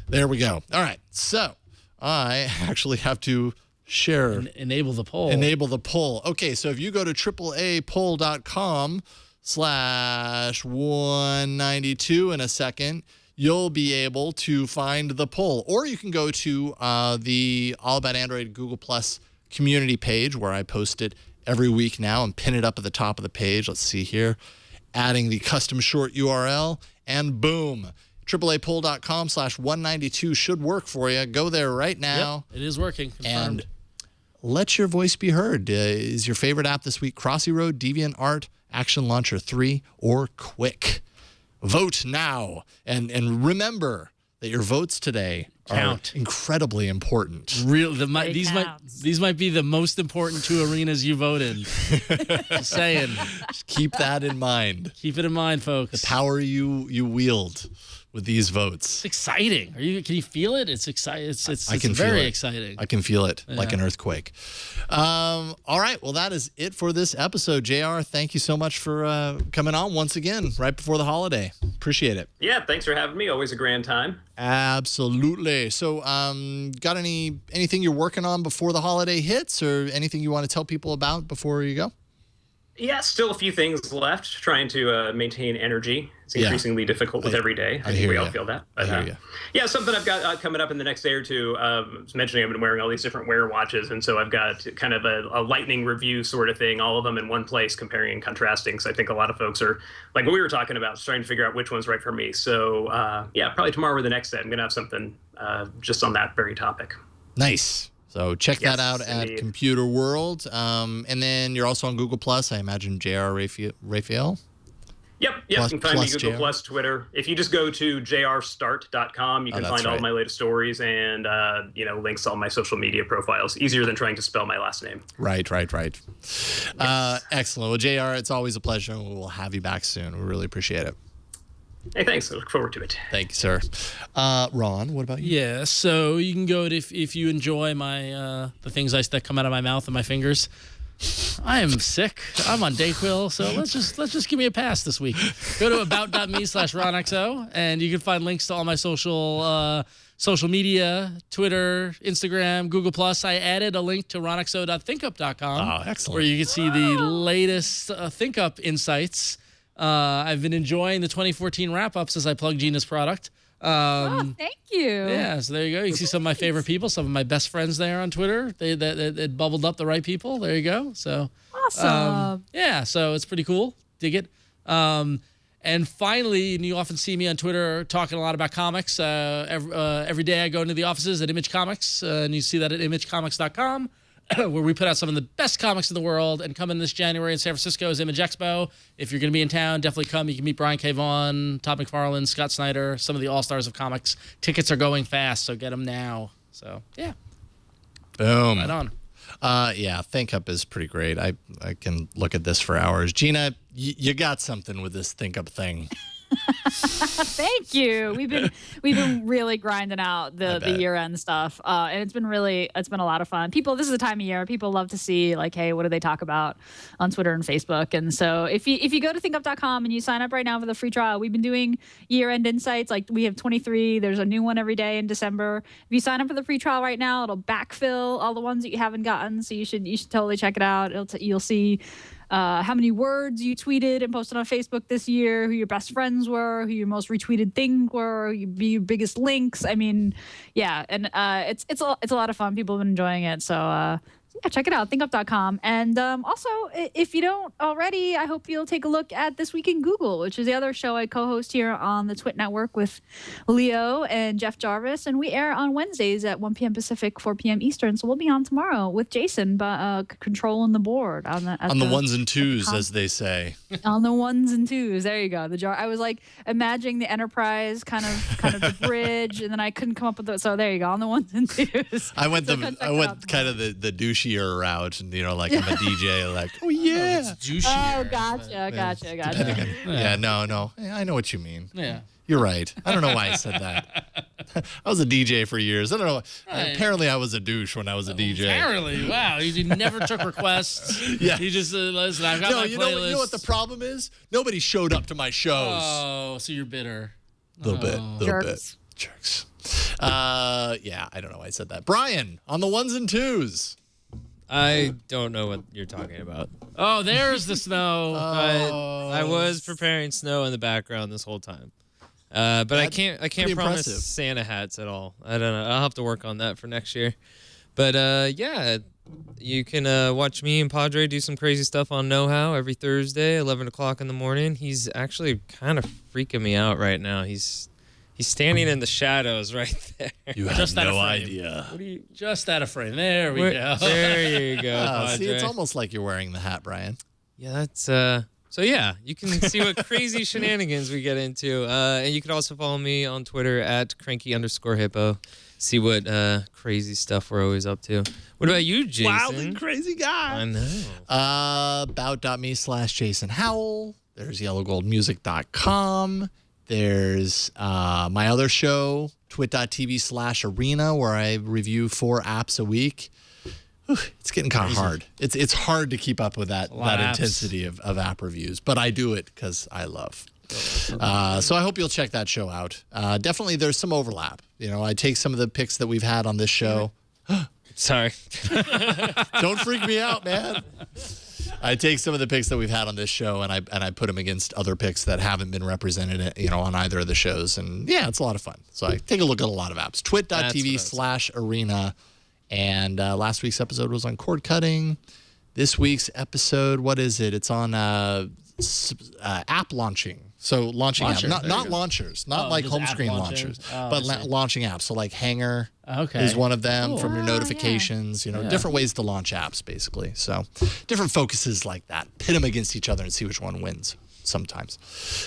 There we go. All right, so I actually have to share. Enable the poll. Enable the poll. Okay, so if you go to AAApoll.com/192 in a second, you'll be able to find the poll. Or you can go to the All About Android Google Plus community page where I post it every week now and pin it up at the top of the page. Let's see here. Adding the custom short URL, and boom. AAApoll.com/192 should work for you. Go there right now. Yep, it is working. Confirmed. And let your voice be heard. Is your favorite app this week Crossy Road, DeviantArt, Action Launcher 3, or Quick? Vote now. And remember that your votes today count. Are incredibly important. These might be the most important 2 arenas you vote in. Just saying. Just keep that in mind. Keep it in mind, folks. The power you wield with these votes. It's exciting. Can you feel it? It's exciting. It's feel very it. exciting. I can feel it like an earthquake. All right. Well, that is it for this episode. JR, thank you so much for coming on once again right before the holiday. Appreciate it. Yeah, thanks for having me. Always a grand time. Absolutely. So, got anything you're working on before the holiday hits, or anything you want to tell people about before you go? Yeah, still a few things left. Trying to maintain energy. It's increasingly difficult with every day. I think we all feel that. But, I hear you. Yeah, something I've got coming up in the next day or two. I was mentioning I've been wearing all these different wear watches, and so I've got kind of a lightning review sort of thing, all of them in one place, comparing and contrasting. So I think a lot of folks are, like what we were talking about, trying to figure out which one's right for me. So yeah, probably tomorrow or the next day, I'm going to have something just on that very topic. Nice. So check that out at Computer World. And then you're also on Google Plus, I imagine. JR Raphael? Yep. You can find me Google Plus, Twitter. If you just go to jrstart.com, you can find all of my latest stories and links to all my social media profiles. Easier than trying to spell my last name. Right. Excellent. Well, JR, it's always a pleasure. We'll have you back soon. We really appreciate it. Hey, thanks. I look forward to it. Thank you, sir. Ron, what about you? Yeah, so you can go to, if you enjoy my the things that come out of my mouth and my fingers. I am sick. I'm on Dayquil, so let's just give me a pass this week. Go to about.me/RonXO, and you can find links to all my social media, Twitter, Instagram, Google Plus. I added a link to ronxo.thinkup.com. Oh, excellent. Where you can see the latest ThinkUp insights. I've been enjoying the 2014 wrap-ups as I plug Gina's product. Thank you. Yeah, so there you go. You can see some of my favorite people, some of my best friends there on Twitter. It bubbled up the right people. There you go. So awesome. Yeah, so it's pretty cool. Dig it. And finally, and you often see me on Twitter talking a lot about comics. Every day I go into the offices at Image Comics, and you see that at imagecomics.com. Where we put out some of the best comics in the world. And coming this January in San Francisco is Image Expo. If you're going to be in town, definitely come. You can meet Brian K. Vaughan, Todd McFarlane, Scott Snyder, some of the all-stars of comics. Tickets are going fast, so get them now. So, yeah. Boom. Right on. Yeah, ThinkUp is pretty great. I can look at this for hours. Gina, you got something with this ThinkUp thing. Thank you. We've been really grinding out the year-end stuff, and it's been a lot of fun. This is the time of year people love to see, like, hey, what do they talk about on Twitter and Facebook? And so if you go to thinkup.com and you sign up right now for the free trial, we've been doing year-end insights. Like, we have 23. There's a new one every day in December. If you sign up for the free trial right now, it'll backfill all the ones that you haven't gotten. So you should totally check it out. You'll see how many words you tweeted and posted on Facebook this year, who your best friends were, who your most retweeted thing were, your biggest links. I mean, yeah, and it's a lot of fun. People have been enjoying it, so yeah, check it out, thinkup.com. And also, if you don't already, I hope you'll take a look at This Week in Google, which is the other show I co-host here on the Twit Network with Leo and Jeff Jarvis. And we air on Wednesdays at 1 p.m. Pacific, 4 p.m. Eastern. So we'll be on tomorrow with Jason, controlling the board. On the ones and twos, as they say. On the ones and twos. There you go. I was like imagining the Enterprise, kind of the bridge, and then I couldn't come up with it. So there you go, on the ones and twos. I went kind of the douchey douchier route, and like I'm a DJ, like, oh yeah, It's douchier. Oh, gotcha. yeah, no, I know what you mean. Yeah. You're right. I don't know why I said that. I was a DJ for years. I don't know. Right. Apparently, I was a douche when I was a DJ. Apparently, wow. You never took requests. Yeah. You just listen. I've got my you playlist. know what the problem is? Nobody showed up to my shows. Oh, so you're bitter. A little bit. Jerks. Jerks. Yeah, I don't know why I said that. Brian, on the ones and twos. I don't know what you're talking about. Oh, there's the snow. I was preparing snow in the background this whole time. But I can't promise impressive. Santa hats at all. I don't know. I'll have to work on that for next year. But yeah, you can watch me and Padre do some crazy stuff on Know How every Thursday, 11 o'clock in the morning. He's actually kind of freaking me out right now. He's standing in the shadows right there. You have Just out of no frame. idea. What are you? Just out of frame. There we go. There you go, Padre. See, it's almost like you're wearing the hat, Brian. Yeah, that's so yeah, you can see what crazy shenanigans we get into. And you can also follow me on Twitter at cranky_hippo. See what crazy stuff we're always up to. What about you, Jason? Wild and crazy guy. I know. About.me/Jason Howell. There's yellowgoldmusic.com. There's my other show, twit.tv/arena, where I review 4 apps a week. Whew, it's getting kind of hard. It's hard to keep up with that intensity of app reviews, but I do it because I love. So I hope you'll check that show out. Definitely, there's some overlap. I take some of the picks that we've had on this show. Sorry. Don't freak me out, man. I take some of the picks that we've had on this show and I put them against other picks that haven't been represented, on either of the shows. And yeah, it's a lot of fun. So I take a look at a lot of apps. Twit.tv/arena. And last week's episode was on cord cutting. This week's episode, what is it? It's on app launching. So launching apps, not launchers, not like home screen launchers, but launching apps. So like Hanger is one of them from your notifications. Different ways to launch apps, basically. So different focuses like that. Pit them against each other and see which one wins. Sometimes.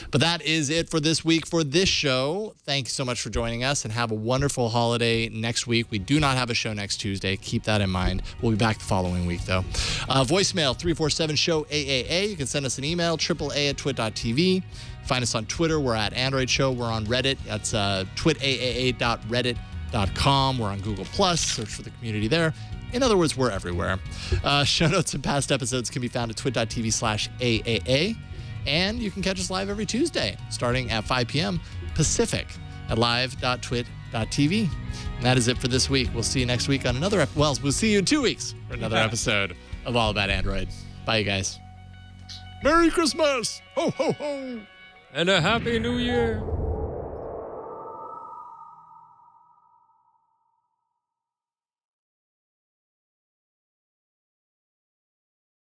But that is it for this week for this show. Thank you so much for joining us and have a wonderful holiday next week. We do not have a show next Tuesday. Keep that in mind. We'll be back the following week, though. Voicemail 347-SHOW-AAA. You can send us an email, AAA@twit.tv. Find us on Twitter. We're at Android Show. We're on Reddit. That's twitaaa.reddit.com. We're on Google+. Search for the community there. In other words, we're everywhere. Show notes and past episodes can be found at twit.tv/AAA. And you can catch us live every Tuesday, starting at 5 p.m. Pacific at live.twit.tv. And that is it for this week. We'll see you next week on another we'll see you in 2 weeks for another episode of All About Android. Bye, you guys. Merry Christmas! Ho, ho, ho! And a Happy New Year!